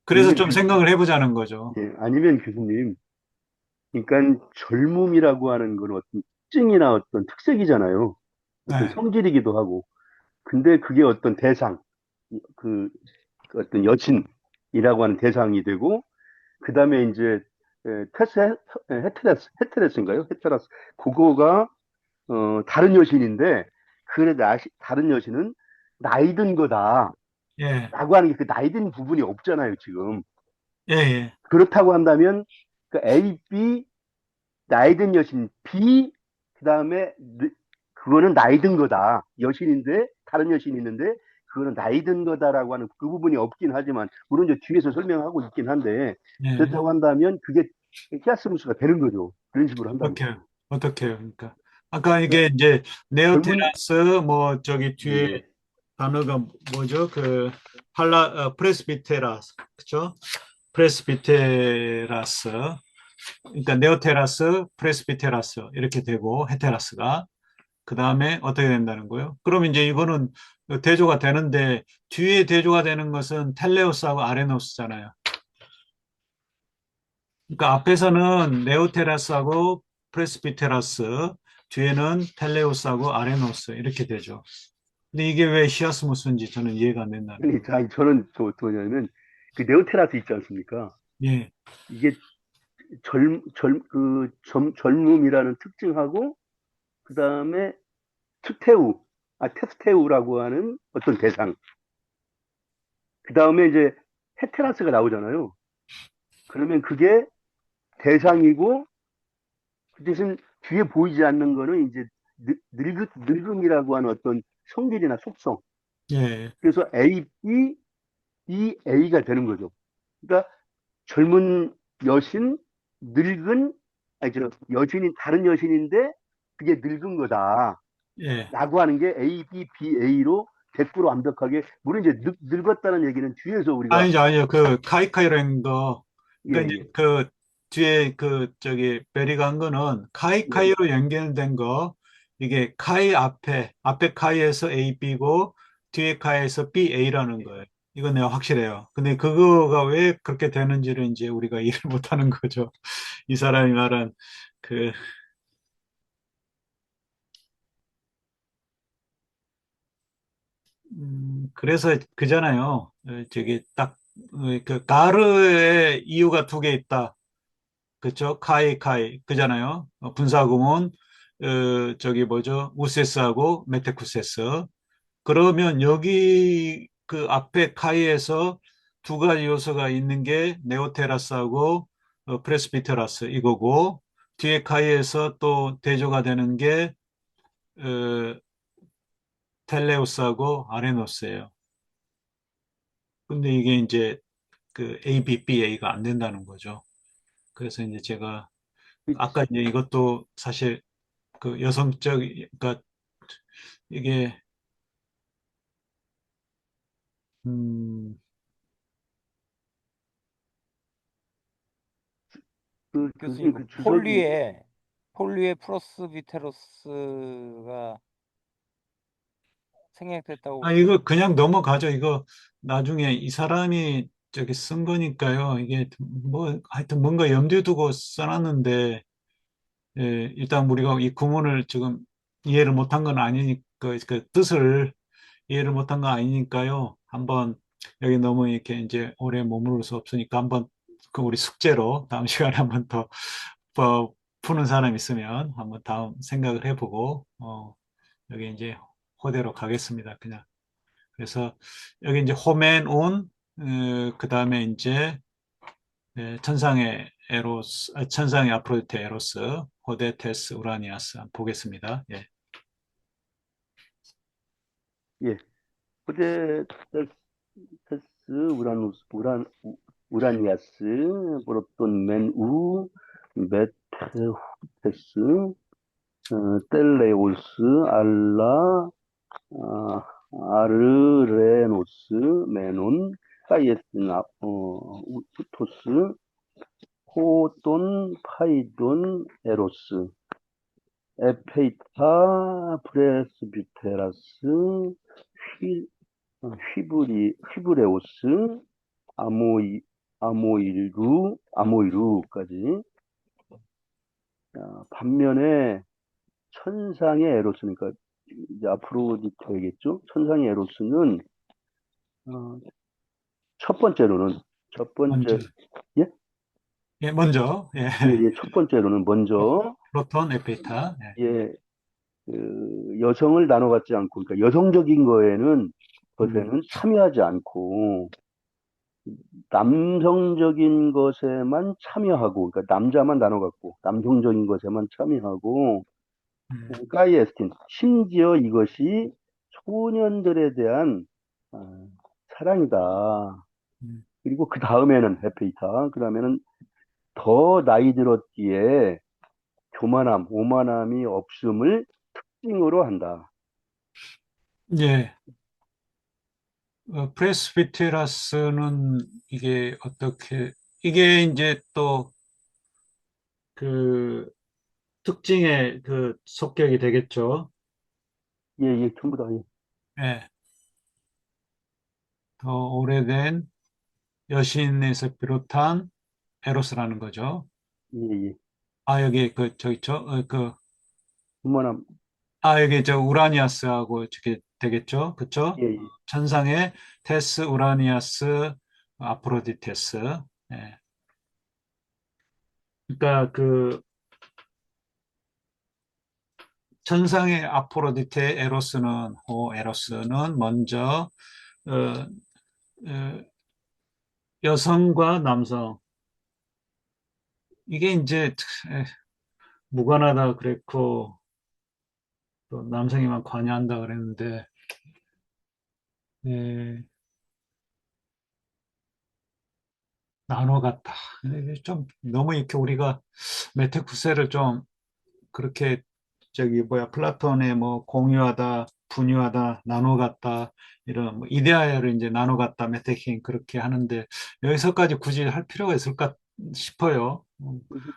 그래서 아니면 좀 생각을 해보자는 거죠. 아니면 교수님, 그러니까 젊음이라고 하는 건 어떤 특징이나 어떤 특색이잖아요. 어떤 네. 성질이기도 하고. 근데 그게 어떤 대상, 그, 그 어떤 여친이라고 하는 대상이 되고, 그 다음에 이제 헤테레스인가요? 헤테라스. 그거가 다른 여신인데, 다른 여신은 나이 든 거다라고 예, 하는 게 그 나이 든 부분이 없잖아요, 지금. 예, 예, 그렇다고 한다면 그 A, B 나이 든 여신 B 그다음에 그거는 나이 든 거다. 여신인데 다른 여신이 있는데 그거는 나이 든 거다라고 하는 그 부분이 없긴 하지만 물론 이제 뒤에서 설명하고 있긴 한데 예. 그렇다고 한다면 그게 히아스무스가 되는 거죠. 그런 식으로 한다면. 어떻게 해요? 그러니까 아까 그러니까 이게 이제 젊은 네오테라스 뭐 저기 뒤에 네네. 단어가 뭐죠? 프레스비테라스 그죠? 프레스비테라스 그러니까 네오테라스 프레스비테라스 이렇게 되고 헤테라스가 그 다음에 어떻게 된다는 거예요? 그럼 이제 이거는 대조가 되는데 뒤에 대조가 되는 것은 텔레오스하고 아레노스잖아요. 그러니까 앞에서는 네오테라스하고 프레스비테라스, 뒤에는 텔레오스하고 아레노스 이렇게 되죠. 근데 이게 왜 히아스무스인지 저는 이해가 안 된다는 아니, 거예요. 저는 뭐냐면 그 네오테라스 있지 않습니까? 예, 이게 젊음이라는 특징하고 그다음에 테스테우라고 하는 어떤 대상. 그 다음에 이제 헤테라스가 나오잖아요. 그러면 그게 대상이고, 그 대신 뒤에 보이지 않는 거는 이제 늙음이라고 하는 어떤 성질이나 속성. 예, 그래서 A, B, E, A가 되는 거죠. 그러니까 젊은 여신, 늙은, 아니, 여신이 다른 여신인데 그게 늙은 거다. 예. 라고 하는 게 A, B, B, A로 100% 완벽하게, 물론 이제 늙었다는 얘기는 뒤에서 우리가, 아니죠. 그 카이카이라는 거, 예, 그러니까 이제 예. 뒤에 그 저기 베리 간 거는 카이 예, 카이로 연결된 거 이게 카이 앞에 카이에서 A B고 뒤에 카이에서 B A라는 거예요. 이건 내가 확실해요. 근데 그거가 왜 그렇게 되는지를 이제 우리가 이해를 못하는 거죠. 이 사람이 말한 그 그래서 그잖아요. 저기 딱 그 가르의 이유가 두 개 있다. 그쵸? 카이 그잖아요. 분사구문 저기 뭐죠? 우세스하고 메테쿠세스. 그러면 여기 그 앞에 카이에서 두 가지 요소가 있는 게 네오테라스하고 프레스비테라스 이거고 뒤에 카이에서 또 대조가 되는 게 어, 텔레우스하고 아레노스예요. 근데 이게 이제 그 ABBA가 안 된다는 거죠. 그래서 이제 제가 아까 그치. 이제 이것도 사실 그 여성적, 그러니까 이게, 음, 교수님 그 그 주석이, 폴리에 프로스비테로스가 생략됐다고. 아, 이거 그냥 넘어가죠. 이거 나중에 이 사람이 저기 쓴 거니까요. 이게 뭐, 하여튼 뭔가 염두에 두고 써놨는데, 예, 일단 우리가 이 구문을 지금 이해를 못한 건 아니니까, 그 뜻을 이해를 못한 건 아니니까요. 한번 여기 너무 이렇게 이제 오래 머무를 수 없으니까 한번 그 우리 숙제로 다음 시간에 한번 더 푸는 사람 있으면 한번 다음 생각을 해보고, 여기 이제 호대로 가겠습니다. 그냥. 그래서 여기 이제 홈앤 온, 그 다음에 이제 천상의 에로스, 천상의 아프로디테 에로스, 호데 테스 우라니아스 한번 보겠습니다. 예. 예, 후데 테스, 우라니아스, 프로톤, 맨우, 메테후테스, 텔레오스, 알라, 아, 아르레노스, 메논, 카이에스나, 우토스, 호돈, 파이돈, 에로스, 에페이타, 프레스비테라스, 휘, 휘브레오스, 아모이, 아모이루까지. 반면에 천상의 에로스니까 이제 아프로디테겠죠. 천상의 에로스는 어, 첫 번째로는 첫 먼저, 번째 예? 예, 먼저, 예. 첫 번째로는 먼저 프로톤, 에페이타, 예. 예, 여성을 나눠 갖지 않고 그러니까 여성적인 거에는 음, 것에는 참여하지 않고 남성적인 것에만 참여하고 그러니까 남자만 나눠 갖고 남성적인 것에만 참여하고 음, 가이에스틴 심지어 이것이 소년들에 대한 어, 사랑이다. 음. 그리고 그 다음에는 헤페이타. 그러면은 더 나이 들었기에 교만함, 오만함이 없음을 특징으로 한다. 예. 프레스비테라스는 이게 어떻게, 이게 이제 또 그 특징의 그 속격이 되겠죠. 예, 예, 전부 다. 예, 예. 더 오래된 여신에서 비롯한 에로스라는 거죠. 예, 예. 아, 여기 저 있죠. 교만함. 여기 저 우라니아스하고 저게 되겠죠. 그쵸? 예, 예. 천상의 테스, 우라니아스, 아프로디테스. 예. 그러니까 그 천상의 아프로디테 에로스는 먼저 어, 어, 여성과 남성 이게 이제 무관하다 그랬고 또 남성에만 관여한다 그랬는데 예, 나눠 같다. 이게 좀 너무 이렇게 우리가 메테쿠세를 좀 그렇게 저기 뭐야 플라톤의 뭐 공유하다, 분유하다, 나눠 갖다 이런 뭐 이데아를 이제 나눠 갖다 메테킹 그렇게 하는데 여기서까지 굳이 할 필요가 있을까 싶어요.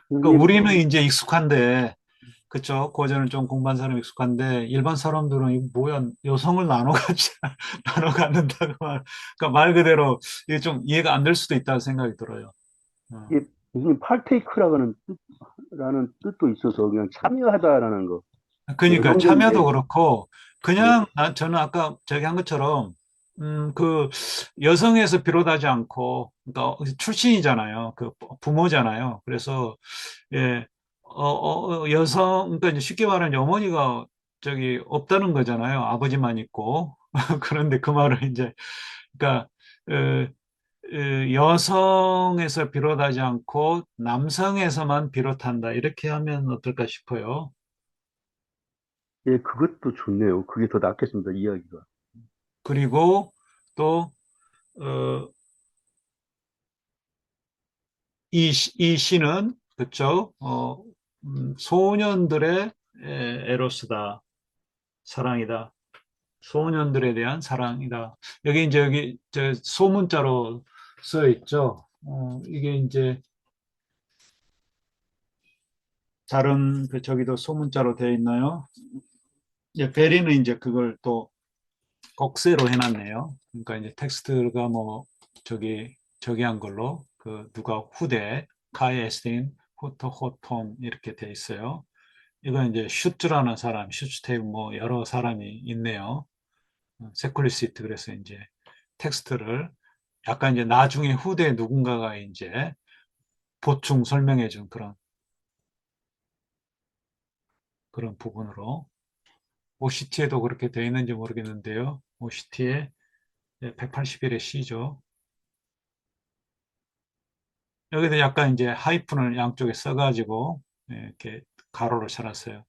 그러니까 교수님, 우리는 이제 익숙한데, 그쵸? 고전은 좀 공부한 사람이 익숙한데, 일반 사람들은 이거 뭐야, 여성을 나눠가지, 나눠 갖는다고 그러니까 말 그대로 이게 좀 이해가 안 될 수도 있다는 생각이 들어요. 어. 이게 교수님 팔테이크라는 라는 뜻도 있어서 그냥 참여하다라는 거. 그러니까 참여도 여성들인데, 그렇고, 예, 그냥 저는 아까 저기 한 것처럼, 그 여성에서 비롯하지 않고, 그러니까 출신이잖아요. 그 부모잖아요. 그래서 예, 여성, 그러니까 이제 쉽게 말하면 이제 어머니가 저기 없다는 거잖아요. 아버지만 있고. 그런데 그 말을 이제, 그러니까, 어, 여성에서 비롯하지 않고 남성에서만 비롯한다. 이렇게 하면 어떨까 싶어요. 예, 그것도 좋네요. 그게 더 낫겠습니다, 이야기가. 그리고 또, 어, 이 시는, 그쵸? 소년들의 에로스다. 사랑이다. 소년들에 대한 사랑이다. 여기 이제 여기 저 소문자로 써 있죠. 이게 이제 다른 그 저기도 소문자로 되어 있나요? 이제 베리는 이제 그걸 또 억세로 해놨네요. 그러니까 이제 텍스트가 뭐 저기 한 걸로 그 누가 후대 카이 에스틴 후터 호톤 이렇게 돼 있어요. 이건 이제 슈츠라는 사람, 슈츠테이프 뭐 여러 사람이 있네요. 세쿨리시트 그래서 이제 텍스트를 약간 이제 나중에 후대 누군가가 이제 보충 설명해 준 그런 부분으로 OCT에도 그렇게 되어 있는지 모르겠는데요. OCT에 180일의 C죠. 여기도 약간 이제 하이픈을 양쪽에 써가지고 이렇게 가로를 쳐놨어요.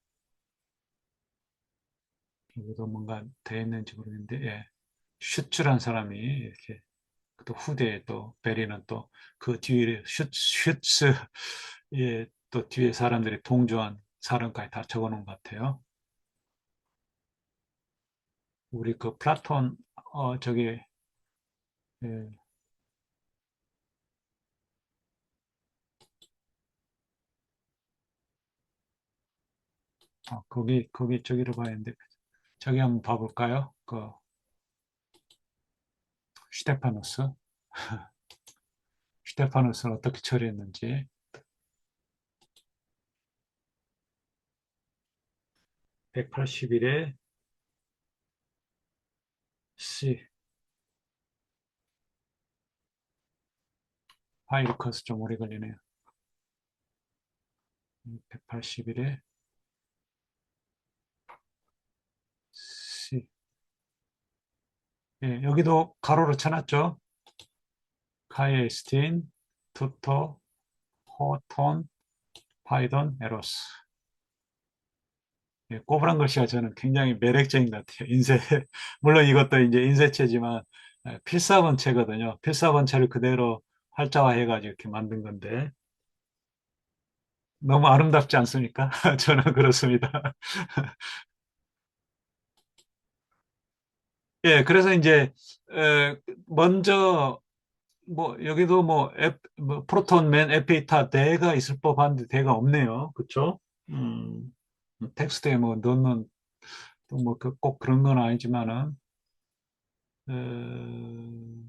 여기도 뭔가 되어 있는지 모르겠는데 슈츠란 사람이 이렇게 또 후대에 또 베리는 또 그 뒤에 슈츠 또 뒤에 사람들이 동조한 사람까지 다 적어놓은 것 같아요. 우리 그 플라톤 저기 예, 거기 저기로 봐야 되는데 저기 한번 봐볼까요? 그 스테파노스 스테파노스는 어떻게 처리했는지 180일에 C 파일 커서 좀 오래 걸리네요. 180일에 C 여기도 가로로 쳐놨죠. 카이에스틴, 투토, 호톤, 파이돈, 에로스. 꼬부란 글씨가 저는 굉장히 매력적인 것 같아요. 인쇄, 물론 이것도 이제 인쇄체지만 필사본체거든요. 필사본체를 그대로 활자화해가지고 이렇게 만든 건데 너무 아름답지 않습니까? 저는 그렇습니다. 그래서 이제 먼저 뭐 여기도 뭐 프로톤, 맨, 에피타 대가 있을 법한데 대가 없네요. 그렇죠? 음, 텍스트에 뭐 넣는 또뭐꼭 그런 건 아니지만은 어,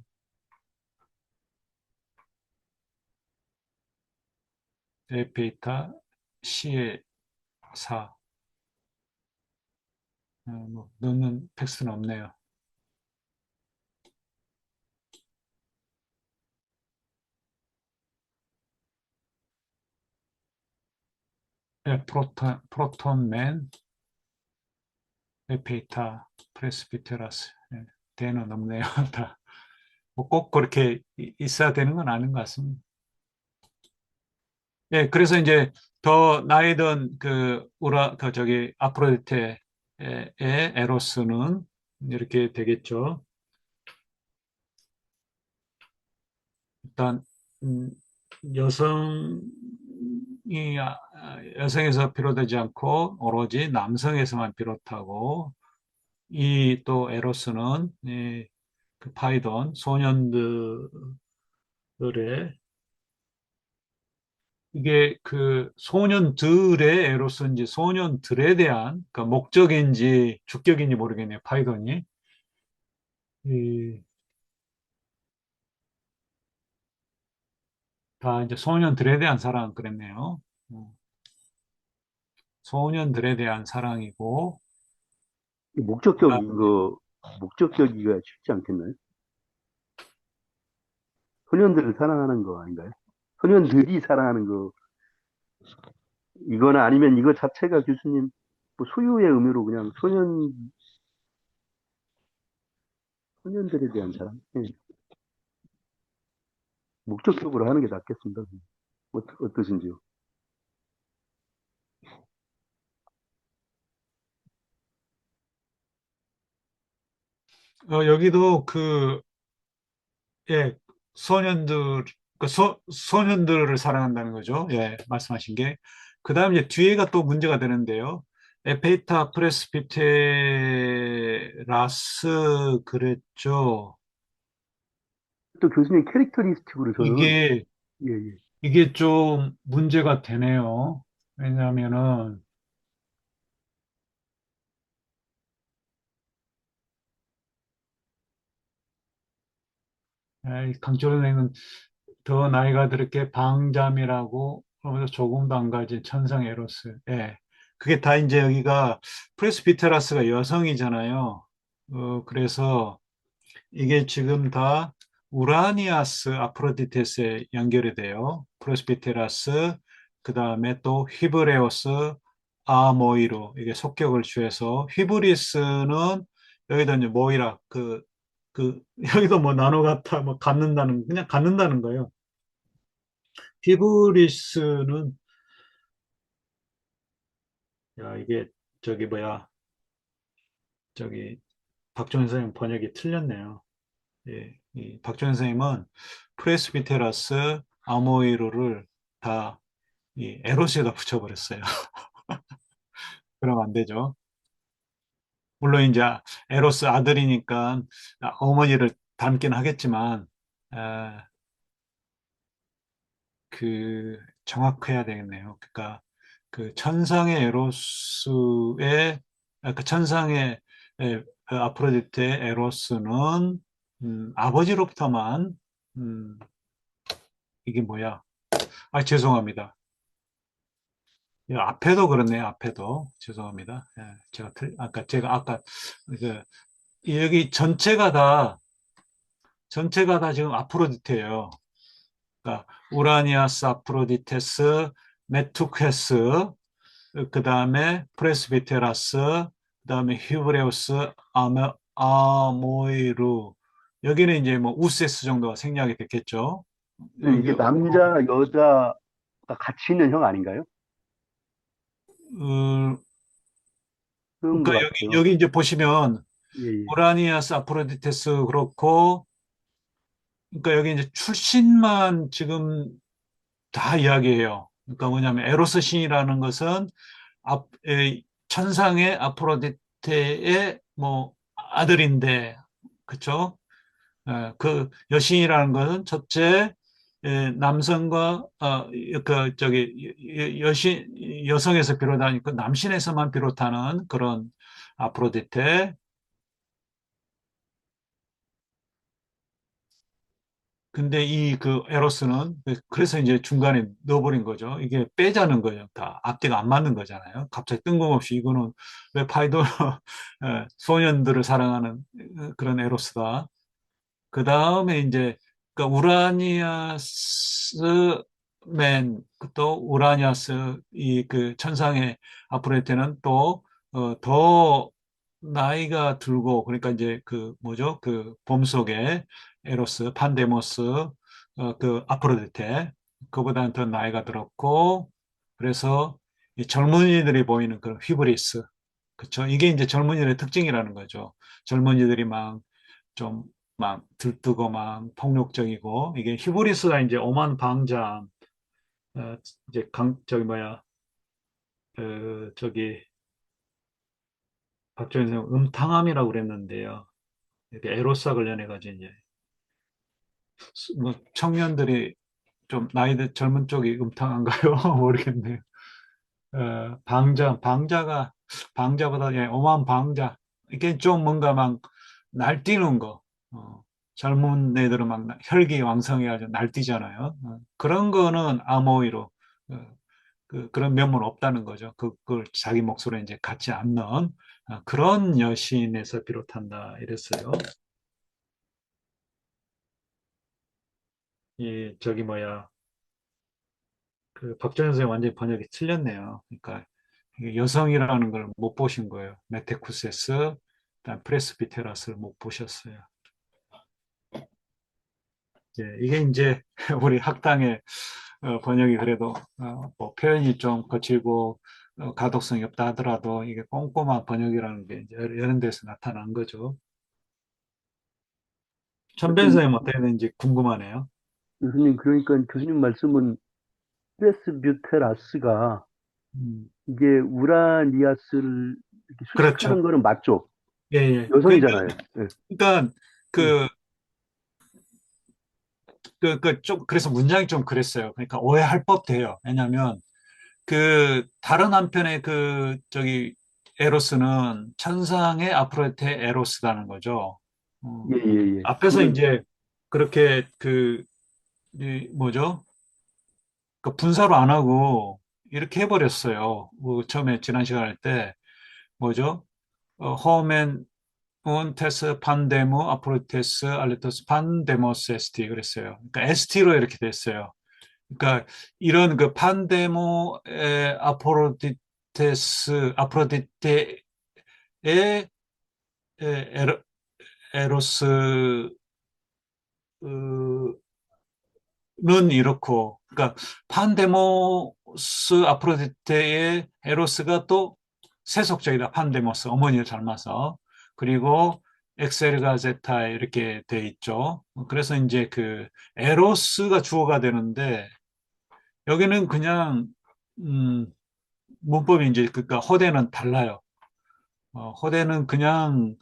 에피타 시의 사 뭐 넣는 텍스트는 없네요. 프로톤 맨 에피타 프레스비테라스 대는 없네요. 다. 뭐꼭 그렇게 있어야 되는 건 아닌 것 같습니다. 그래서 이제 더 나이 든 그 저기 아프로디테의 에로스는 이렇게 되겠죠. 일단 음, 여성이 여성에서 비롯되지 않고 오로지 남성에서만 비롯하고 이 또 에로스는 그 파이돈 소년들의 이게 그 소년들의 에로서인지 소년들에 대한 그러니까 목적인지 주격인지 모르겠네요. 파이돈이. 이, 다 이제 소년들에 대한 사랑 그랬네요. 어, 소년들에 대한 사랑이고, 이 목적격, 그다음에 이거, 목적격이가 쉽지 않겠나요? 소년들을 사랑하는 거 아닌가요? 소년들이 사랑하는 거, 이거나 아니면 이거 자체가 교수님, 뭐 소유의 의미로 그냥 소년들에 대한 사랑? 예, 목적격으로 하는 게 낫겠습니다. 어떠신지요? 여기도 그, 예, 소년들, 그 소년들을 사랑한다는 거죠. 예, 말씀하신 게. 그 다음 이제 뒤에가 또 문제가 되는데요. 에페이타 프레스비테라스 그랬죠. 또 교수님 캐릭터리스틱으로 저는, 이게, 예, 예. 이게 좀 문제가 되네요. 왜냐하면은, 강철은행은 더 나이가 들게 방잠이라고 그러면서 조금도 안 가진 천상 에로스. 예. 그게 다 이제 여기가 프레스비테라스가 여성이잖아요. 그래서 이게 지금 다 우라니아스 아프로디테스에 연결이 돼요. 프레스비테라스, 그 다음에 또 히브레오스, 아모이로 이게 속격을 취해서 히브리스는 여기다 이제 모이라 여기도 뭐 나노 같아 뭐 갖는다는 그냥 갖는다는 거예요. 히브리스는 야 이게 저기 뭐야 저기 박준 선생님 번역이 틀렸네요. 예, 이 박준 선생님은 프레스비테라스 아모이로를 다 이 에로스에다 붙여버렸어요. 그러면 안 되죠. 물론 이제 에로스 아들이니까 어머니를 닮긴 하겠지만 아, 그 정확해야 되겠네요. 그러니까 그 천상의 에로스의 그 천상의 아프로디테의 에로스는 아버지로부터만 음, 이게 뭐야? 아 죄송합니다. 예, 앞에도 그렇네요. 앞에도 죄송합니다. 예, 제가 아까 그 여기 전체가 다 지금 아프로디테예요. 그러니까 우라니아스 아프로디테스 메투케스 그 다음에 프레스비테라스, 그 다음에 히브레우스, 아모이루. 여기는 이제 뭐 우세스 정도가 생략이 됐겠죠. 근데 여기, 이게 남자, 여자가 같이 있는 형 아닌가요? 그런 그러니까 것 여기, 같아요. 여기 이제 보시면 예, 예. 우라니아스 아프로디테스 그렇고, 그러니까 여기 이제 출신만 지금 다 이야기해요. 그러니까 뭐냐면 에로스 신이라는 것은 천상의 아프로디테의 뭐 아들인데, 그쵸? 그 여신이라는 것은 첫째 남성과 그 저기 여신 여성에서 비롯하니 그 남신에서만 비롯하는 그런 아프로디테. 근데 이 그 에로스는 그래서 이제 중간에 넣어버린 거죠. 이게 빼자는 거예요. 다 앞뒤가 안 맞는 거잖아요. 갑자기 뜬금없이 이거는 왜 파이도 소년들을 사랑하는 그런 에로스다. 그 다음에 이제 그 우라니아스맨 또 우라니아스 이 그 천상의 아프레테는 또 더 나이가 들고 그러니까 이제 그 뭐죠 그 봄속에 에로스 판데모스 그 아프로디테 그보다는 더 나이가 들었고 그래서 이 젊은이들이 보이는 그런 휘브리스 그렇죠 이게 이제 젊은이들의 특징이라는 거죠 젊은이들이 막 좀 막 들뜨고 막 폭력적이고 이게 히브리스가 이제 오만 방자 이제 저기 뭐야 저기 박정희 선생 음탕함이라고 그랬는데요. 이렇게 에로스와 관련해 가지고 이제 뭐 청년들이 좀 나이대 젊은 쪽이 음탕한가요? 모르겠네요. 방자보다 예, 오만 방자. 이게 좀 뭔가 막 날뛰는 거. 젊은 애들은 막 혈기왕성해가지고 날뛰잖아요. 그런 거는 아모이로, 그런 면모는 없다는 거죠. 그걸 자기 몫으로 이제 갖지 않는 그런 여신에서 비롯한다. 이랬어요. 저기 뭐야. 박정현 선생님 완전히 번역이 틀렸네요. 그러니까 이게 여성이라는 걸 못 보신 거예요. 메테쿠세스, 그다음 프레스비테라스를 못 보셨어요. 이게 이제 우리 학당의 번역이 그래도 뭐 표현이 좀 거칠고 가독성이 없다 하더라도 이게 꼼꼼한 번역이라는 게 이제 이런 데서 나타난 거죠. 천변 하여튼 선생님 어떻게 되는지 궁금하네요. 교수님, 그러니까 교수님 말씀은 프레스뷰테라스가 음, 이게 우라니아스를 이렇게 수식하는 그렇죠. 거는 맞죠? 예, 예. 여성이잖아요. 예, 그러니까 예. 그 좀, 그래서 문장이 좀 그랬어요. 그러니까 오해할 법돼요. 왜냐하면, 다른 한편의 에로스는 천상의 아프로테 에로스라는 거죠. 예, 예, 예. 앞에서 그거는, 이제, 그렇게, 뭐죠? 분사로 안 하고, 이렇게 해버렸어요. 처음에 지난 시간 할 때, 뭐죠? 호멘, 운, 테스, 판데모, 아프로테스, 알레토스, 판데모스, 에스티, 그랬어요. 그러니까 에스티로 이렇게 됐어요. 그러니까 이런 판데모의 아프로디테의 에로스는 이렇고, 그러니까 판데모스 아프로디테의 에로스가 또 세속적이다. 판데모스 어머니를 닮아서. 그리고 엑셀과 제타 이렇게 돼 있죠. 그래서 이제 에로스가 주어가 되는데 여기는 그냥 음, 문법이 이제 그러니까 호대는 달라요. 호대는 그냥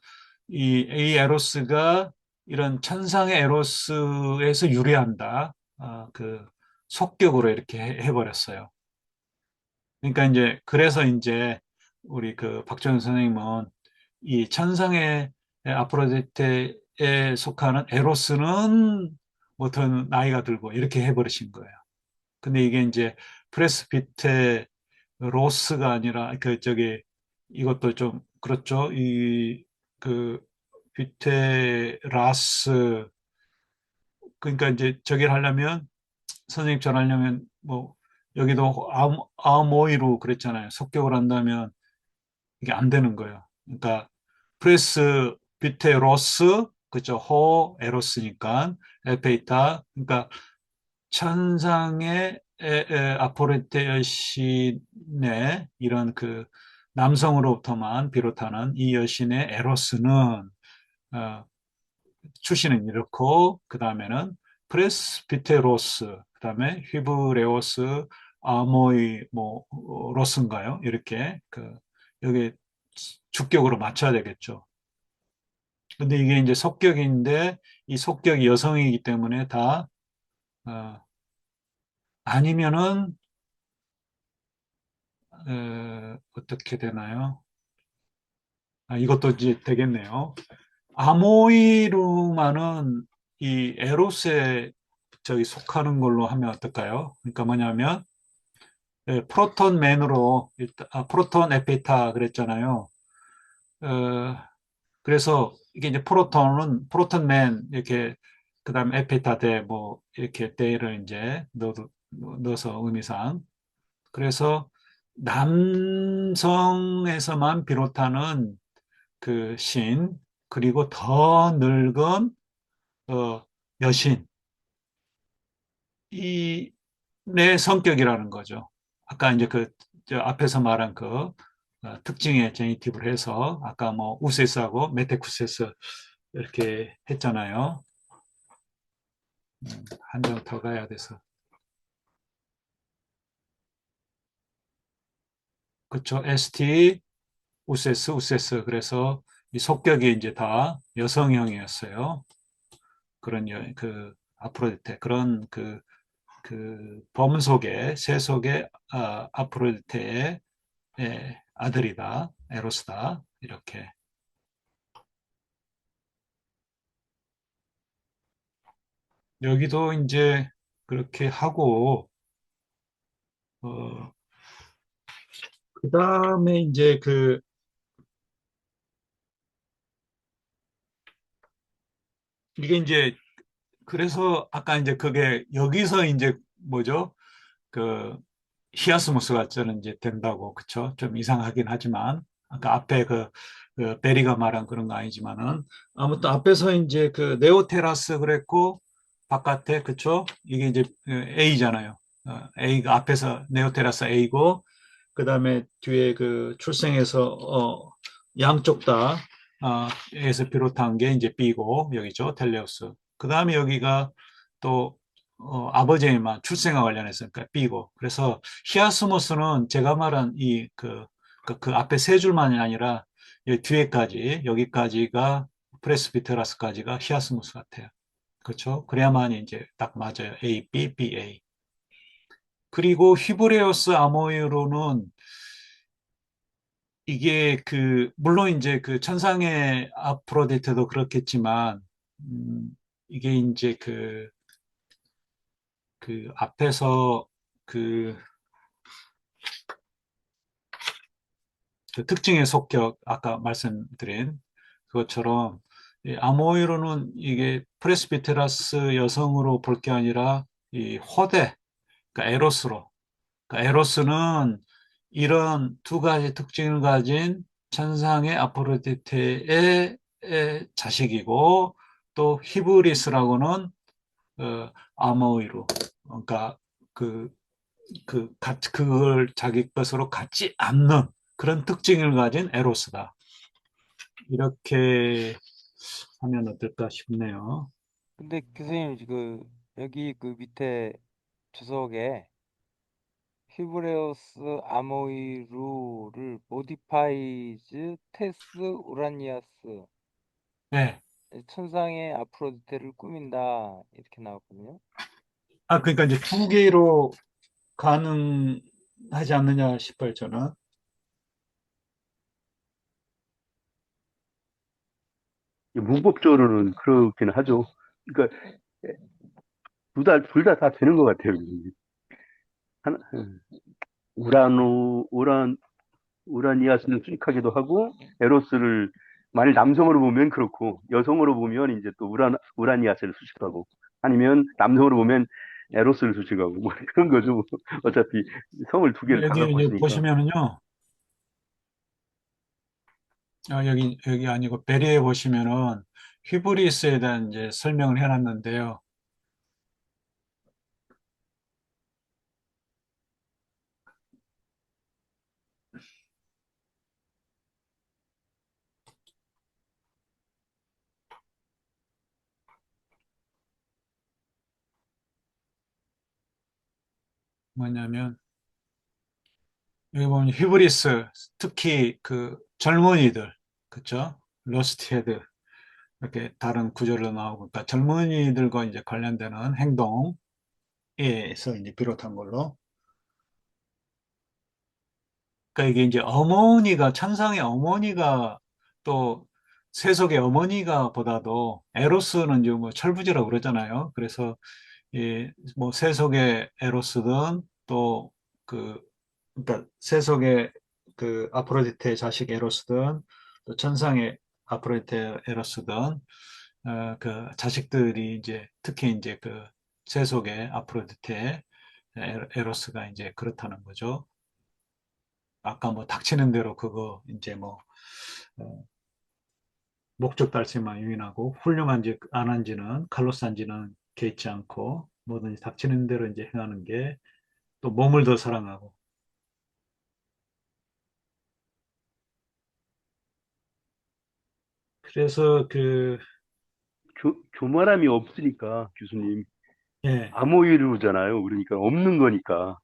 이 에로스가 이런 천상의 에로스에서 유래한다. 속격으로 이렇게 해버렸어요. 그러니까 이제 그래서 이제 우리 박정현 선생님은 이 천상의 아프로디테에 속하는 에로스는 더 나이가 들고 이렇게 해버리신 거예요. 근데 이게 이제 프레스비테 로스가 아니라 이것도 좀 그렇죠. 그 뷰테라스 그러니까 이제 저기를 하려면 선생님 전하려면 뭐 여기도 아모이로 그랬잖아요. 속격을 한다면 이게 안 되는 거예요. 그러니까 프레스 뷰테로스 그죠. 호 에로스니까 에페이타 그러니까 천상의 아포레테 여신의 이런 남성으로부터만 비롯하는 이 여신의 에로스는 어, 출신은 이렇고 그 다음에는 프레스비테로스 그 다음에 히브레오스 아모이 뭐 로스인가요? 이렇게 여기 주격으로 맞춰야 되겠죠. 근데 이게 이제 속격인데 이 속격이 여성이기 때문에 다 아니면은 어떻게 되나요? 이것도 이제 되겠네요. 아모이루만은 이 에로스에 속하는 걸로 하면 어떨까요? 그러니까 뭐냐면 프로톤맨으로 프로톤 에피타 그랬잖아요. 어, 그래서 이게 이제 프로톤맨 이렇게 그다음 에피타 대 뭐 이렇게 대를 이제 넣어서 의미상 그래서 남성에서만 비롯하는 그리고 더 늙은 여신, 이 내 성격이라는 거죠. 아까 이제 저 앞에서 말한 특징의 제니티브를 해서 아까 뭐 우세스하고 메테쿠세스 이렇게 했잖아요. 한 장 더 가야 돼서. 그쵸. ST, 우세스. 그래서 이 속격이 이제 다 여성형이었어요. 그런 아프로디테 그런 그 범속의 세속의 아프로디테의 아들이다, 에로스다 이렇게. 여기도 이제 그렇게 하고 어, 그 다음에 이제 이게 이제 그래서 아까 이제 그게 여기서 이제 뭐죠? 그 히아스무스가 저는 이제 된다고 그쵸? 좀 이상하긴 하지만 아까 앞에 그 베리가 말한 그런 거 아니지만은 아무튼 앞에서 이제 그 네오테라스 그랬고 바깥에 그쵸? 이게 이제 A잖아요. A가 앞에서 네오테라스 A고 그다음에 뒤에 그 출생에서 양쪽 다 에서 비롯한 게 이제 B고 여기죠. 텔레우스. 그다음에 여기가 또 아버지에만 출생과 관련해서 그러니까 B고. 그래서 히아스모스는 제가 말한 그 앞에 세 줄만이 아니라 이 뒤에까지 여기까지가 프레스비테라스까지가 히아스모스 같아요. 그렇죠? 그래야만 이제 딱 맞아요. A, B, B, A. 그리고 히브레오스 아모이로는 이게 물론 이제 그 천상의 아프로디테도 그렇겠지만, 음, 이게 이제 그 앞에서 그, 그 특징의 속격, 아까 말씀드린 그것처럼, 이 아모이로는 이게 프레스비테라스 여성으로 볼 게 아니라 이 호데, 그러니까 에로스로. 그러니까 에로스는 이런 두 가지 특징을 가진 천상의 아프로디테의 자식이고 또 히브리스라고는 아모이로 그러니까 그, 그걸 자기 것으로 갖지 않는 그런 특징을 가진 에로스다. 이렇게 하면 어떨까 싶네요. 근데 교수님 여기 그 밑에 주석에 히브레우스 아모이루를 모디파이즈 테스 우라니아스 네. 천상의 아프로디테를 꾸민다 이렇게 나왔거든요. 그러니까 이제 두 개로 가능하지 않느냐 싶어요, 저는. 문법적으로는 그렇긴 하죠. 그러니까 둘 다 되는 것 같아요. 하나, 우라니아스는 수직하기도 하고, 에로스를, 만일 남성으로 보면 그렇고, 여성으로 보면 이제 또 우라니아스를 수식하고, 아니면 남성으로 보면 에로스를 수식하고, 뭐 그런 거죠. 뭐. 어차피 성을 두 개를 다 여기 갖고 이제 있으니까. 보시면은요, 여기 아니고 베리에 보시면은 히브리스에 대한 이제 설명을 해놨는데요. 뭐냐면, 여기 보면 히브리스, 특히 그 젊은이들, 그쵸? 로스트헤드, 이렇게 다른 구절로 나오고, 그러니까 젊은이들과 이제 관련되는 행동에서 이제 비롯한 걸로. 그러니까 이게 이제 어머니가, 천상의 어머니가 또 세속의 어머니가 보다도 에로스는 이제 뭐 철부지라고 그러잖아요. 그래서 뭐 세속의 에로스든 또 그, 그러니까 세속의 그 아프로디테의 자식 에로스든 또 천상의 아프로디테 에로스든 그 자식들이 이제 특히 이제 그 세속의 아프로디테 에로스가 이제 그렇다는 거죠. 아까 뭐 닥치는 대로 그거 이제 뭐 어, 목적 달성만 유인하고 훌륭한지 안 한지는 칼로스한지는 개의치 않고 뭐든지 닥치는 대로 이제 행하는 게 또 몸을 더 사랑하고 그래서 교만함이 없으니까, 교수님. 예 암호이루잖아요. 그러니까 없는 거니까.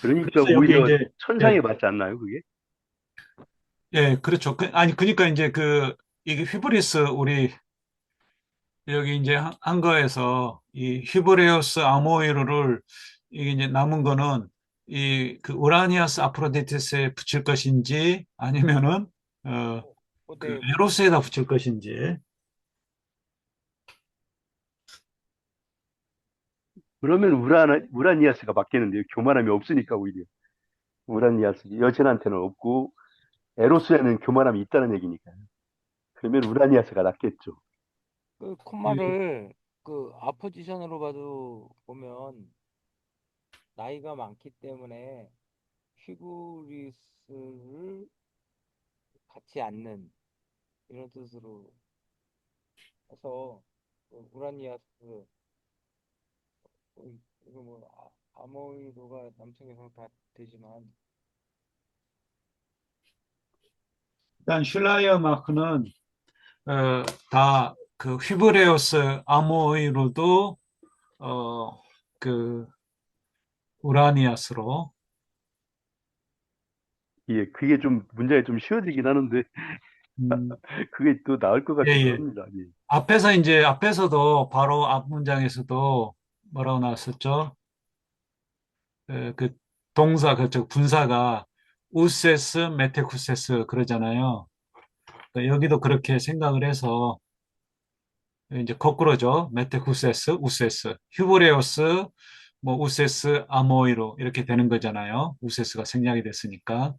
그러니까 그래서 여기 오히려 이제 천상에 예, 맞지 않나요, 그게? 예 그렇죠 아니 그러니까 이제 이게 휘브리스 우리 여기 이제 한 거에서 이 히브레우스 아모이르를 이게 이제 남은 거는 이 그 우라니아스 아프로디테스에 붙일 것인지 아니면은 그 어디에 에로스에다 붙일 것인지. 그러면 우라니아스가 맞겠는데요. 교만함이 없으니까 오히려. 우라니아스 여신한테는 없고 에로스에는 교만함이 있다는 얘기니까요. 그러면 우라니아스가 낫겠죠. 그 이- 콤마를 그 아포지션으로 봐도 보면 나이가 많기 때문에 휘브리스를 갖지 않는 이런 뜻으로 해서 그 우라니아스 이거 뭐 아모이도가 남성 여성 다 되지만 일단 슐라이어 마크는 다 그 히브레우스 아모이르도 그 우라니아스로. 예, 그게 좀 문제가 좀 쉬워지긴 하는데 음, 그게 또 나을 것 예, 같기도 예. 합니다. 예. 앞에서도 바로 앞 문장에서도 뭐라고 나왔었죠? 그 동사 그쪽 분사가 우세스 메테쿠세스 그러잖아요. 그러니까 여기도 그렇게 생각을 해서 이제 거꾸로죠. 메테쿠세스, 우세스, 휴브레오스, 뭐 우세스 아모이로 이렇게 되는 거잖아요. 우세스가 생략이 됐으니까.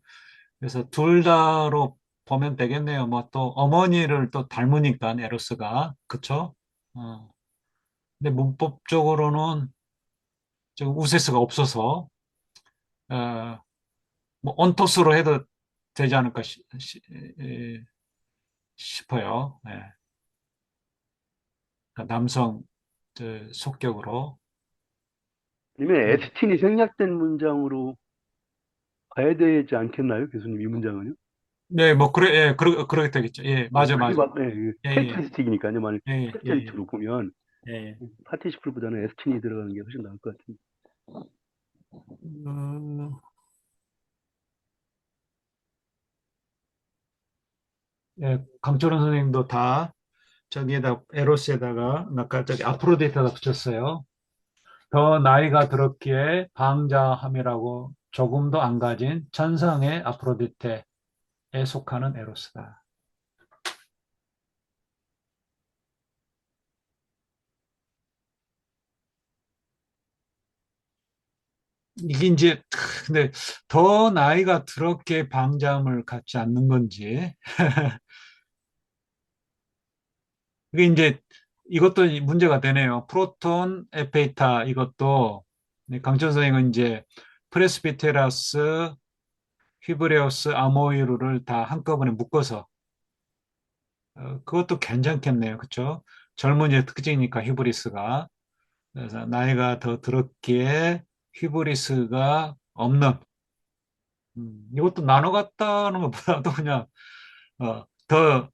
그래서 둘 다로 보면 되겠네요. 뭐 또 어머니를 또 닮으니까 에로스가 그쵸? 어. 근데 문법적으로는 지금 우세스가 없어서 어, 뭐 온토스로 해도 되지 않을까 싶어요. 예. 그러니까 남성 속격으로. 아니면 음. 에스틴이 생략된 문장으로 가야 되지 않겠나요, 교수님 이 문장은요? 네, 뭐 그래, 예, 그러게 되겠죠. 예, 예, 맞아, 그게 맞아. 맞, 예, 그 예, 예, 캐릭터리스틱이니까요. 만약 예, 예, 캐릭터리스틱으로 보면 예. 예. 파티시플보다는 에스틴이 들어가는 게 훨씬 나을 것 같은데. 음, 예, 강철원 선생님도 다 저기에다 에로스에다가 아까 저기 아프로디테다 붙였어요. 더 나이가 들었기에 방자함이라고 조금도 안 가진 천상의 아프로디테에 속하는 에로스다. 이게 이제 근데 더 나이가 들었기에 방자함을 갖지 않는 건지 그게 이제 이것도 문제가 되네요. 프로톤 에페이타 이것도 강천 선생은 이제 프레스비테라스 히브레우스 아모이루를 다 한꺼번에 묶어서 그것도 괜찮겠네요. 그렇죠? 젊은이의 특징이니까 히브리스가 그래서 나이가 더 들었기에 히브리스가 없는 이것도 나눠 갖다는 것보다도 그냥 더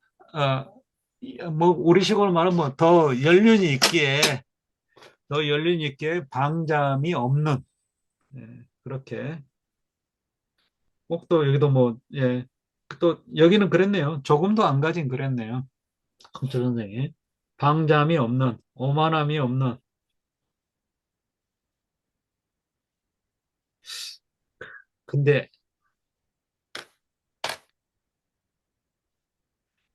뭐 우리식으로 말하면 더 연륜이 있기에 방잠이 없는 예, 그렇게 꼭 또 여기도 뭐 예, 또 여기는 그랬네요. 조금도 안 가진 그랬네요. 강철 선생이 방잠이 없는 오만함이 없는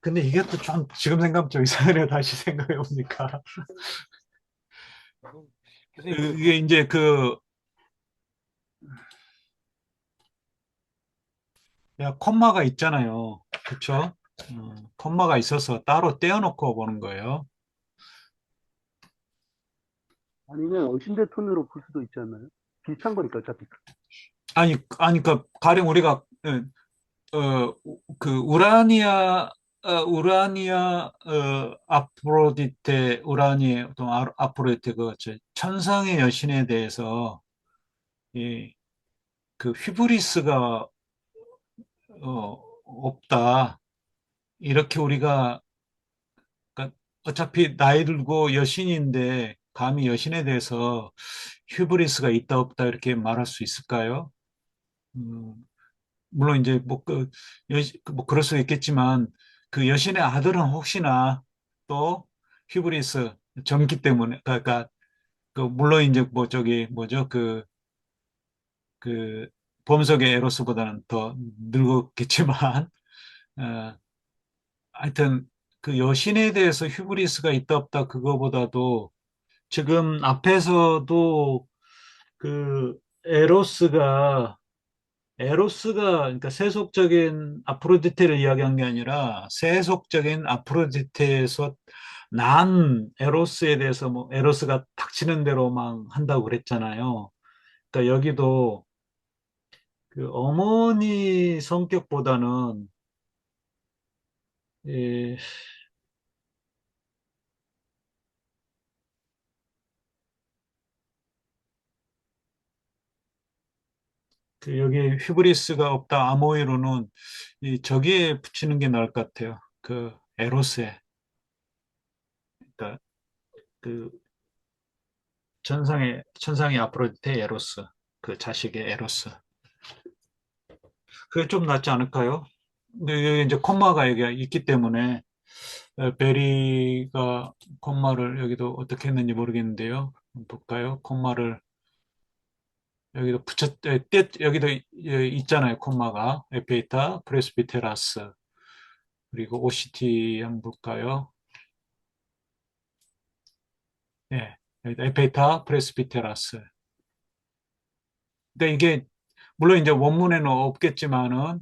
근데 이게 또 좀 지금 생각하면 좀 이상하네요. 다시 생각해 보니까 그 교수님 이게 이제 그 콤마가 있잖아요. 그렇죠? 콤마가 있어서 따로 떼어놓고 보는 거예요. 아니면 어신대 톤으로 볼 수도 있지 않나요? 비슷한 거니까 어차피. 그 가령 우리가 그 아프로디테 또 아프로디테 천상의 여신에 대해서 이 그 휘브리스가 없다 이렇게 우리가 그러니까 어차피 나이 들고 여신인데 감히 여신에 대해서 휘브리스가 있다 없다 이렇게 말할 수 있을까요? 음, 물론 이제 뭐 그럴 수 있겠지만 그 여신의 아들은 혹시나 또 휴브리스 전기 때문에 그러니까 그 물론 이제 뭐 저기 뭐죠 그 범석의 에로스보다는 더 늙었겠지만 어, 하여튼 그 여신에 대해서 휴브리스가 있다 없다 그거보다도 지금 앞에서도 그 에로스가 그러니까 세속적인 아프로디테를 이야기한 게 아니라 세속적인 아프로디테에서 난 에로스에 대해서 뭐 에로스가 닥치는 대로 막 한다고 그랬잖아요. 그러니까 여기도 그 어머니 성격보다는 예, 그 여기 휘브리스가 없다 아모이로는 이 저기에 붙이는 게 나을 것 같아요. 그 에로스에 그러니까 그 천상의 아프로디테 에로스 그 자식의 에로스 그게 좀 낫지 않을까요? 근데 여기 이제 콤마가 여기 있기 때문에 베리가 콤마를 여기도 어떻게 했는지 모르겠는데요. 한번 볼까요? 콤마를 여기도 여기도 있잖아요. 콤마가 에페이타, 프레스비테라스 그리고 OCT 한번 볼까요? 예, 여기다 에페이타, 프레스비테라스. 근데 이게 물론 이제 원문에는 없겠지만은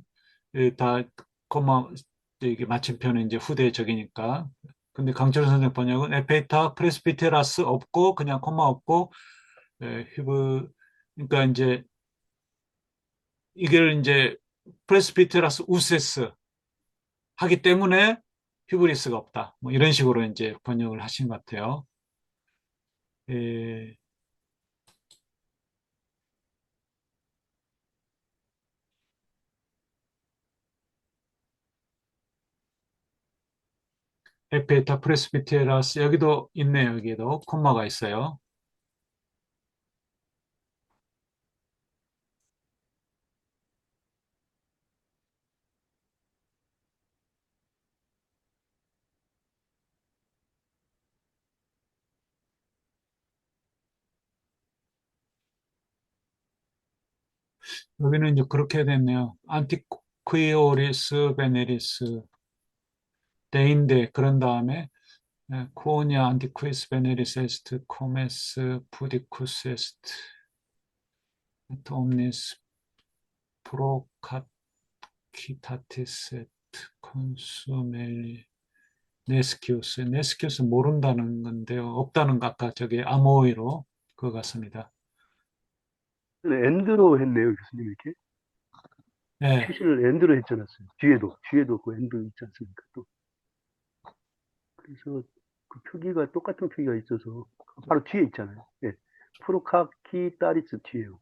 다 콤마 이게 마침표는 이제 후대적이니까. 근데 강철 선생 번역은 에페이타 프레스비테라스 없고 그냥 콤마 없고 히브 그러니까 이제 이걸 이제 프레스비테라스 우세스 하기 때문에 히브리스가 없다. 뭐 이런 식으로 이제 번역을 하신 것 같아요. 에, 에페이타 프레스비테라스 여기도 있네요. 여기도 콤마가 있어요. 여기는 이제 그렇게 됐네요. 안티퀴오리스 베네리스 데인데 그런 다음에 코오니아 안티퀴스 베네리스 에스트 코메스 푸디쿠스 에스트 옴니스 프로카키타티스 에트 콘수멜리 네스키우스 모른다는 건데요. 없다는 거 아까 저기 아모이로 그거 같습니다. 엔드로 했네요, 교수님 이렇게. 예, 표시를 엔드로 했잖아요. 뒤에도 그 엔드 있지 않습니까? 또. 그래서 그 표기가 똑같은 표기가 있어서 바로 뒤에 있잖아요. 예. 프로카키 따리스 뒤에요.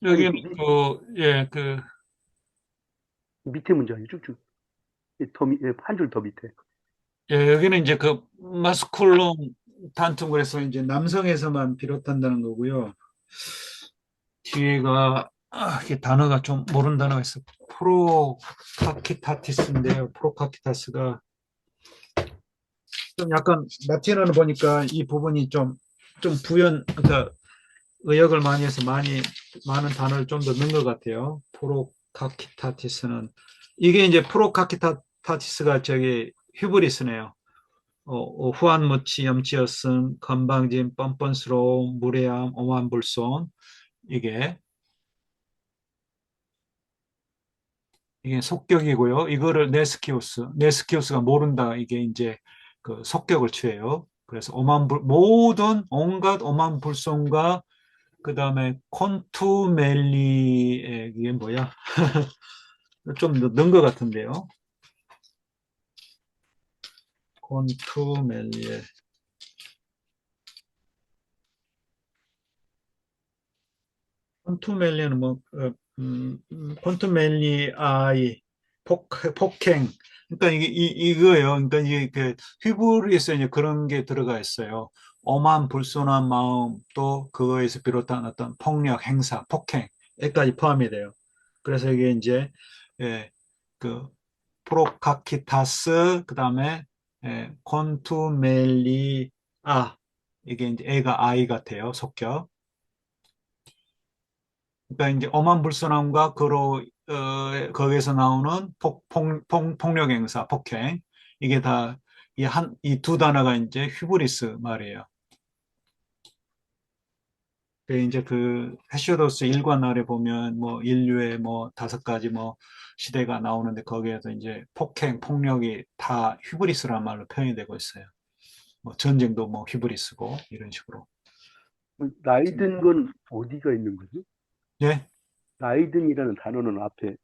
아니, 여기는 밑에 문장이 쭉쭉. 한 줄 더 밑에. 여기는 이제 그 마스쿨룸 단tum 그래서 이제 남성에서만 비롯한다는 거고요. 뒤에가 이게 단어가 좀 모르는 단어가 있어. 프로카키타티스인데요. 프로카키타스가 좀 약간 라틴어를 보니까 이 부분이 좀 그러니까 의역을 많이 해서 많은 단어를 좀 더 넣은 것 같아요. 프로카키타티스는 이게 이제 프로카키타티스가 저기 휴브리스네요. 후한무치, 염치였음, 건방짐, 뻔뻔스러움, 무례함, 오만불손 이게 속격이고요. 이거를 네스키우스가 모른다. 이게 이제 그 속격을 취해요. 그래서 모든 온갖 오만불손과 그 다음에 콘투멜리의 이게 뭐야? 좀 넣은 것 같은데요. 콘투멜리에 콘투멜리는 콘투멜리아이 폭행. 그러니까 이거예요. 그러니까 이게 그 휘브리에서 이제 그런 게 들어가 있어요. 오만 불순한 마음 또 그거에서 비롯한 어떤 폭력 행사, 폭행까지 포함이 돼요. 그래서 이게 이제 예, 그 프로카키타스 그다음에 콘투멜리아 이게 이제 애가 아이 같아요. 속격. 그러니까 이제 어만불순함과 그로 거기에서 나오는 폭력 행사, 폭행 이게 다 이 두 단어가 이제 휴브리스 말이에요. 이제 그 헤시오도스 일관 아래 보면 뭐 인류의 뭐 5가지 뭐 시대가 나오는데 거기에서 이제 폭행, 폭력이 다 휴브리스라는 말로 표현이 되고 있어요. 뭐 전쟁도 뭐 휴브리스고 이런 식으로. 나이 든 건 어디가 있는 거지? 예. 나이 든이라는 단어는 앞에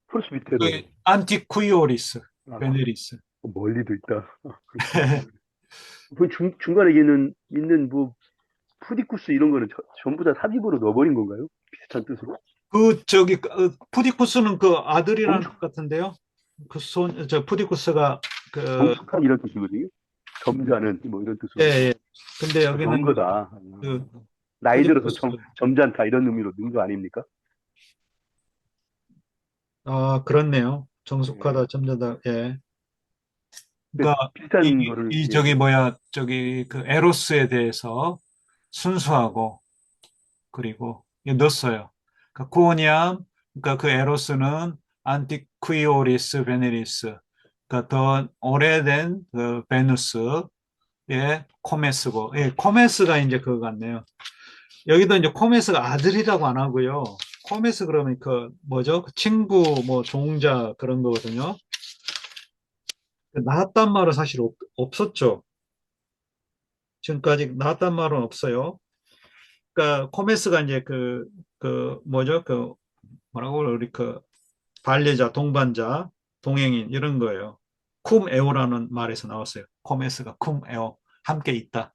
프로스비테로, 그 안티쿠이오리스, 아, 베네리스. 멀리도 있다. 그렇구나. 그 중간에 있는 뭐 푸디쿠스 이런 거는 전부 다 삽입으로 넣어버린 건가요? 비슷한 뜻으로? 그 저기 푸디쿠스는 그 아들이라는 정숙, 뜻 같은데요. 저 푸디쿠스가 그 정숙한 이런 뜻이거든요. 점잖은 뭐 이런 예, 뜻으로. 예. 근데 아, 여기는 넣은 거다. 그 나이 들어서 푸디쿠스 점잖다 이런 의미로 넣은 거 아닙니까? 아 그렇네요. 예. 정숙하다, 점잖다. 예. 그 그러니까 비슷한 거를, 예. 저기 뭐야 저기 그 에로스에 대해서 순수하고 그리고 이거 넣었어요. 그러니까 쿠오니암 그러니까 그 에로스는 안티퀴오리스 베네리스 그러니까 더 오래된 그 베누스의 코메스고 예, 코메스가 이제 그거 같네요. 여기도 이제 코메스가 아들이라고 안 하고요. 코메스 그러면 그 뭐죠? 그 친구 뭐 종자 그런 거거든요. 낳았단 말은 사실 없었죠. 지금까지 낳았단 말은 없어요. 그러니까 코메스가 이제 그 뭐죠? 그 뭐라고 우리 그 반려자, 동반자, 동행인 이런 거예요. 쿰 에오라는 말에서 나왔어요. 코메스가 쿰 에오 함께 있다.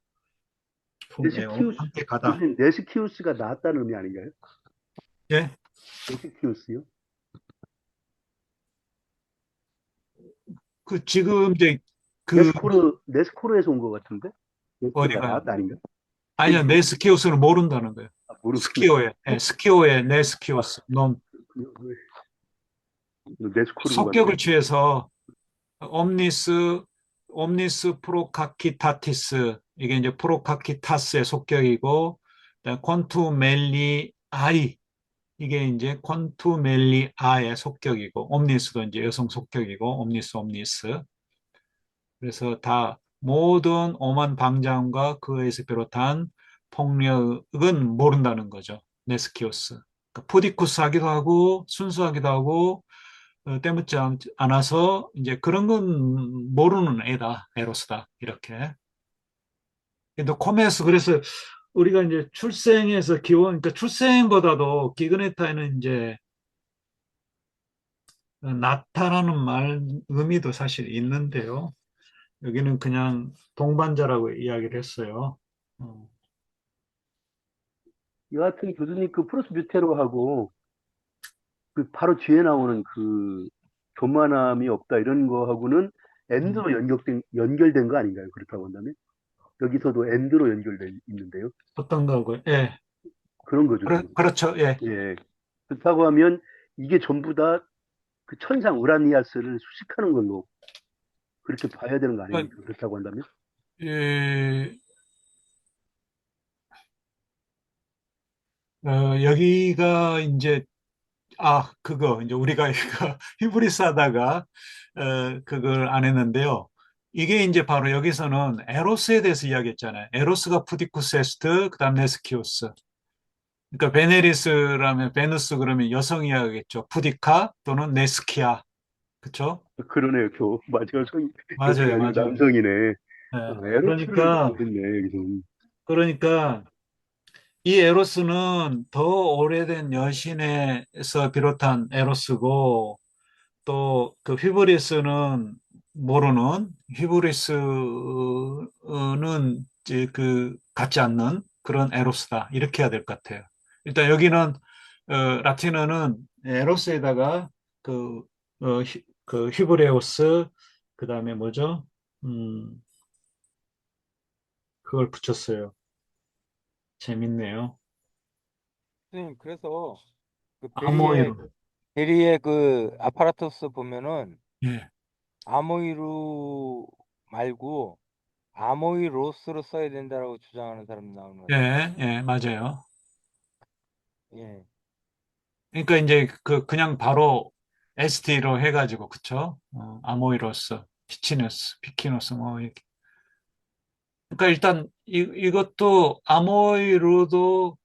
쿰 에오 네스키우스, 함께 가다. 교수님, 네스키우스가 나았다는 의미 아닌가요? 예? 네스키우스요? 그 지금 이제 그 네스코르에서 온 것 같은데? 네스키우스가 어디가요? 나았다 아닌가? 아니요, 헬기, 네스키오스는 모른다는 거예요. 모르군요. 스키오의 스키오의 아, 네스키오스 놈 네스코르인 것 같아요. 속격을 취해서 옴니스 프로카키타티스 이게 이제 프로카키타스의 속격이고 콘투멜리 아이 이게 이제 콘투멜리 아의 속격이고 옴니스도 이제 여성 속격이고 옴니스 그래서 다 모든 오만 방장과 그에서 비롯한 폭력은 모른다는 거죠. 네스키오스. 그러니까 푸디쿠스 하기도 하고 순수하기도 하고 때묻지 않아서 이제 그런 건 모르는 애다, 에로스다 이렇게. 근데 코메스 그래서 우리가 이제 출생에서 그러니까 출생보다도 기그네타에는 이제 나타나는 말 의미도 사실 있는데요. 여기는 그냥 동반자라고 이야기를 했어요. 어, 여하튼 교수님 그 프로스뷰테로하고 그 바로 뒤에 나오는 그 교만함이 없다 이런 거하고는 음, 엔드로 연결된 거 아닌가요? 그렇다고 한다면? 여기서도 엔드로 연결돼 있는데요. 어떤 거고? 예, 그런 거죠, 지금. 그렇죠. 예, 예. 그렇다고 하면 이게 전부 다 그 천상 우라니아스를 수식하는 걸로 그렇게 봐야 되는 거 그러니까, 아닙니까? 그렇다고 한다면? 예, 여기가 이제 그거 이제 우리가 이거 히브리스 하다가 그걸 안 했는데요. 이게 이제 바로 여기서는 에로스에 대해서 이야기했잖아요. 에로스가 푸디쿠스 에스트, 그다음 네스키우스. 그러니까 베네리스라면 베누스 그러면 여성이야겠죠. 푸디카 또는 네스키아. 그렇죠? 그러네요, 마지막 여성이 맞아요, 아니고 맞아요. 남성이네. 아, 예. 에로스를 잘못했네, 여기서. 그러니까 이 에로스는 더 오래된 여신에서 비롯한 에로스고 또 그 휘브리스는 모르는 휘브리스는 이제 그 같지 않는 그런 에로스다 이렇게 해야 될 것 같아요. 일단 여기는 라틴어는 에로스에다가 그, 그 히브레오스 그다음에 뭐죠? 음, 그걸 붙였어요. 재밌네요. 선생님, 그래서 그 아모이로. 베리의 그 아파라토스 보면은 예, 아모이루 말고 아모이로스로 써야 된다라고 주장하는 사람 나오는 것 같아요. 예, 예, 맞아요. 예, 그러니까 이제 그냥 바로 ST로 해가지고, 그쵸? 아모이로스, 피키누스, 뭐, 이렇게. 그러니까 일단 이것도 아모이로도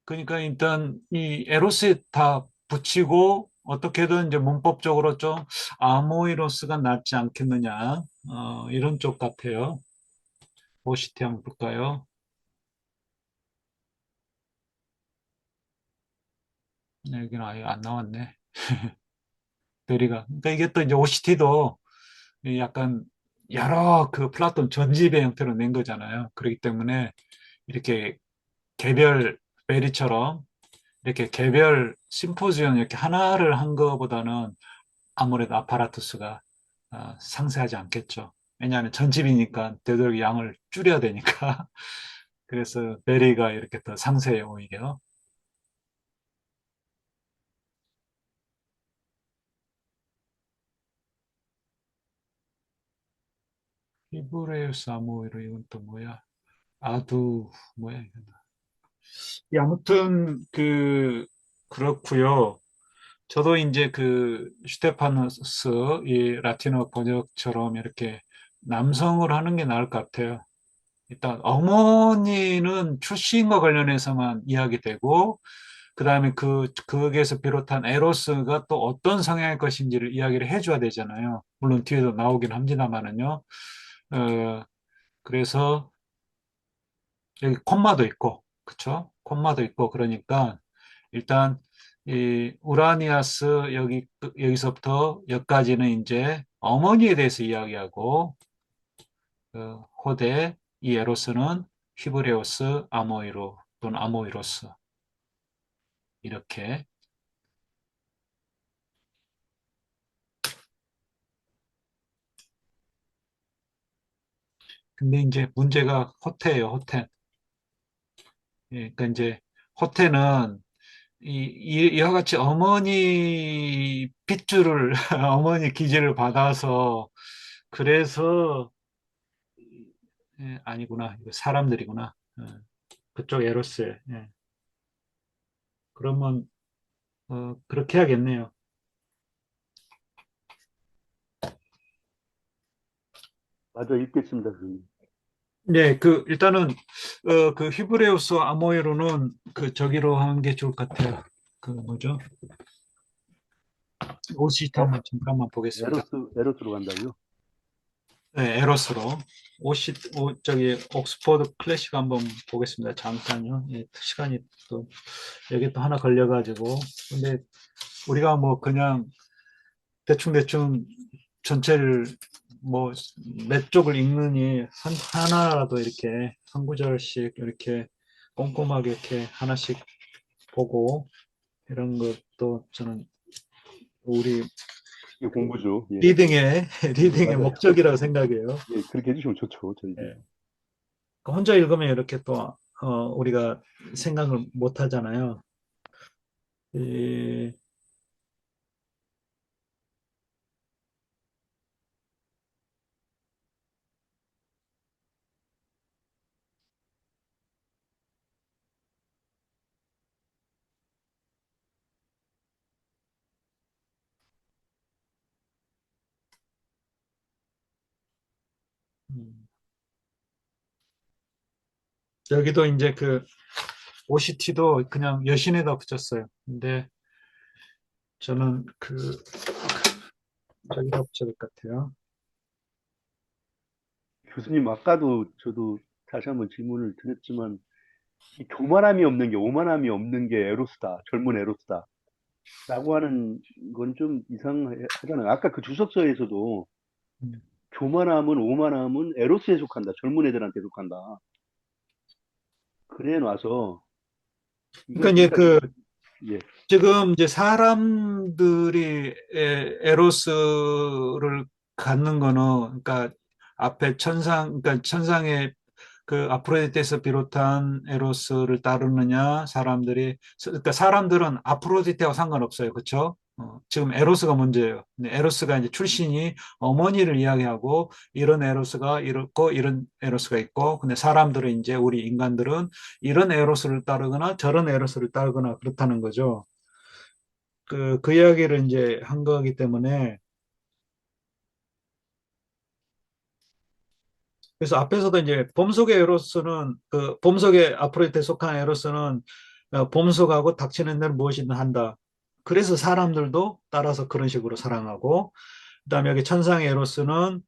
그러니까 일단 이 에로스에 다 붙이고 어떻게든 이제 문법적으로 좀 아모이로스가 낫지 않겠느냐, 이런 쪽 같아요. 오시티 한번 볼까요? 네, 여기는 아예 안 나왔네. 베리가. 그러니까 이게 또 이제 오시티도 약간 여러 그 플라톤 전집의 형태로 낸 거잖아요. 그렇기 때문에 이렇게 개별 베리처럼 이렇게 개별 심포지온 이렇게 하나를 한 거보다는 아무래도 아파라투스가 상세하지 않겠죠. 왜냐하면 전집이니까 되도록 양을 줄여야 되니까. 그래서 베리가 이렇게 더 상세해요, 오히려. 히브레우스 아모이로 이건 또 뭐야? 아두 뭐야 이건. 아무튼 그렇고요. 저도 이제 그 슈테파노스 이 라틴어 번역처럼 이렇게 남성을 하는 게 나을 것 같아요. 일단 어머니는 출신과 관련해서만 이야기되고 그다음에 거기에서 비롯한 에로스가 또 어떤 성향의 것인지를 이야기를 해줘야 되잖아요. 물론 뒤에도 나오긴 합니다만은요. 어, 그래서 여기 콤마도 있고, 그쵸? 콤마도 있고 그러니까 일단 이 우라니아스 여기서부터 여기까지는 이제 어머니에 대해서 이야기하고 호데 이 에로스는 히브레오스 아모이로 또는 아모이로스 이렇게. 근데 이제 문제가 호테예요, 호테. 예, 그러니까 이제 호테는 이와 같이 어머니 핏줄을 어머니 기질을 받아서 그래서 아니구나. 이거 사람들이구나. 그쪽 에로스. 예. 그러면 그렇게 해야겠네요. 맞아, 읽겠습니다, 선생님. 네, 일단은 그 히브레우스 아모에로는 저기로 하는 게 좋을 것 같아요. 그 뭐죠? 오시트 어, 한번 잠깐만 보겠습니다. 에로스로 간다고요? 네, 에로스로. 저기 옥스퍼드 클래식 한번 보겠습니다. 잠깐요. 예, 시간이 또 여기 또 하나 걸려가지고. 근데 우리가 뭐 그냥 대충대충 전체를 뭐 몇 쪽을 읽느니 하나라도 이렇게 한 구절씩 이렇게 꼼꼼하게 이렇게 하나씩 보고 이런 것도 저는 우리 이게 공부죠. 예, 리딩의 리딩의 맞아요. 목적이라고 생각해요. 예, 그렇게 해주시면 좋죠, 저희도. 예. 혼자 읽으면 이렇게 또 우리가 생각을 못 하잖아요. 이, 음, 여기도 이제 OCT도 그냥 여신에다 붙였어요. 근데 저는 저기다 붙여야 될 것 같아요. 교수님, 아까도 저도 다시 한번 질문을 드렸지만, 이 교만함이 없는 게, 오만함이 없는 게 에로스다, 젊은 에로스다. 라고 하는 건 좀 이상하잖아요. 아까 그 주석서에서도 음. 교만함은, 오만함은 에로스에 속한다. 젊은 애들한테 속한다. 그래 놔서, 그러니까 이건 이제 진짜, 예, 지금 이제 사람들이 에로스를 갖는 거는 그러니까 앞에 그러니까 천상의 그 아프로디테에서 비롯한 에로스를 따르느냐, 사람들이, 그러니까 사람들은 아프로디테와 상관없어요. 그렇죠? 지금 에로스가 문제예요. 근데 에로스가 이제 출신이 어머니를 이야기하고 이런 에로스가 이렇고 이런 에로스가 있고, 근데 사람들은 이제 우리 인간들은 이런 에로스를 따르거나 저런 에로스를 따르거나 그렇다는 거죠. 그 이야기를 이제 한 거기 때문에 그래서 앞에서도 이제 봄속의 에로스는 그 봄속의 아프로디테에 속한 에로스는 봄속하고 닥치는 대로 무엇이든 한다. 그래서 사람들도 따라서 그런 식으로 사랑하고 그다음에 여기 천상의 에로스는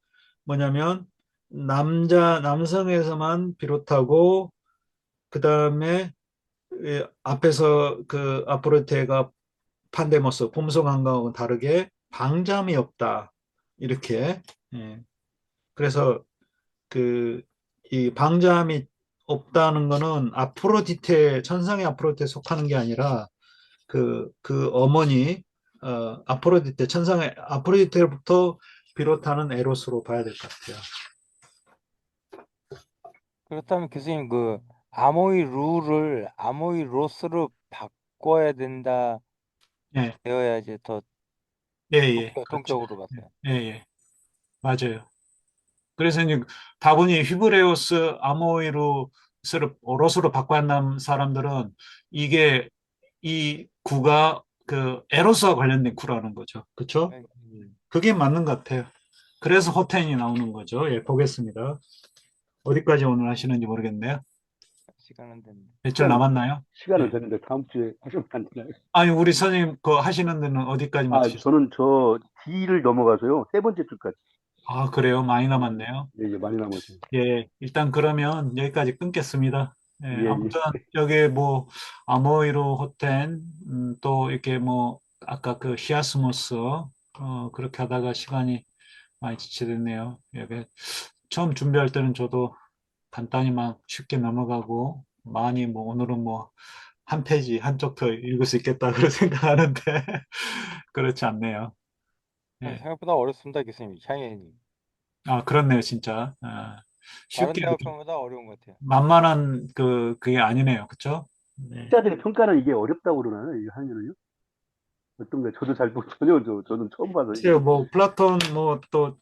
뭐냐면 남성에서만 비롯하고 그다음에 앞에서 그 아프로디테가 판데모스 봄속 한가하고는 다르게 방잠이 없다. 이렇게 예. 그래서 그 이 방자함이 없다는 거는 아프로디테 천상의 아프로디테에 속하는 게 아니라 그 어머니 아프로디테 천상의 아프로디테로부터 비롯하는 에로스로 봐야 될 것 같아요. 그렇다면 교수님 그 아모이 룰을 아모이 로스로 바꿔야 된다 예, 되어야지 더 예, 예, 그렇죠. 동격으로 봤어요. 예, 예, 맞아요. 그래서 이제 다분히 히브레오스 아모이루스를 오롯으로 바꿔야 한는 사람들은 이게 이 구가 그 에로스와 관련된 구라는 거죠. 그렇죠? 네, 그게 맞는 것 같아요. 그래서 호텐이 나오는 거죠. 예, 보겠습니다. 어디까지 오늘 하시는지 모르겠네요. 시간은 됐는데. 몇 줄 시간은, 남았나요? 시간은 예. 됐는데 다음 주에 하시면 안 되나요? 아니, 우리 선생님 그 하시는 데는 어디까지 아, 맡으셨어요? 저는 저 D를 넘어가서요. 세 번째 줄까지. 아, 그래요? 많이 예, 남았네요. 예, 예, 많이 남았어요. 예, 일단 그러면 여기까지 끊겠습니다. 예, 예, 예. 아무튼 여기 뭐 아모이로 호텐 또 이렇게 뭐 아까 그 히아스모스 그렇게 하다가 시간이 많이 지체됐네요. 여기 처음 준비할 때는 저도 간단히 막 쉽게 넘어가고 많이 뭐 오늘은 뭐 한 페이지 한쪽 더 읽을 수 있겠다 그런 생각하는데 그렇지 않네요. 예. 생각보다 어렵습니다, 교수님. 샤이님. 아, 그렇네요, 진짜. 아, 다른 쉽게 이렇게 대학교보다 어려운 것 같아요. 만만한 그게 아니네요. 그쵸? 네. 학자들의 평가는 이게 어렵다고 그러나요? 이게 하면은요? 어떤가요? 저도 잘 모르, 전혀, 저는 처음 봐서 이게. 글쎄요, 뭐, 플라톤, 뭐, 또,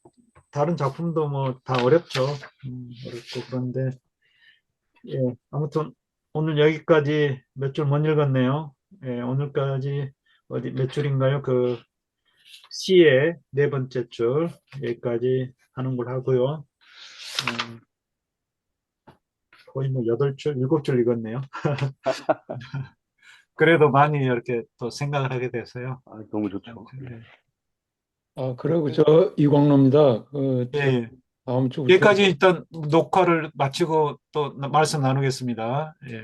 다른 작품도 뭐, 다 어렵죠. 어렵고, 그런데, 예, 아무튼, 오늘 여기까지 몇 줄 못 읽었네요. 예, 오늘까지, 어디, 몇 줄인가요? 그, C의 네 번째 줄, 여기까지 하는 걸 하고요. 거의 뭐, 여덟 줄, 일곱 줄 읽었네요. 그래도 많이 이렇게 또 생각을 하게 돼서요. 아, 너무 좋죠. 아무튼, 예. 아, 그리고 저 이광로입니다. 예, 예. 다음 주부터 여기까지 일단 녹화를 마치고 또 말씀 나누겠습니다. 예.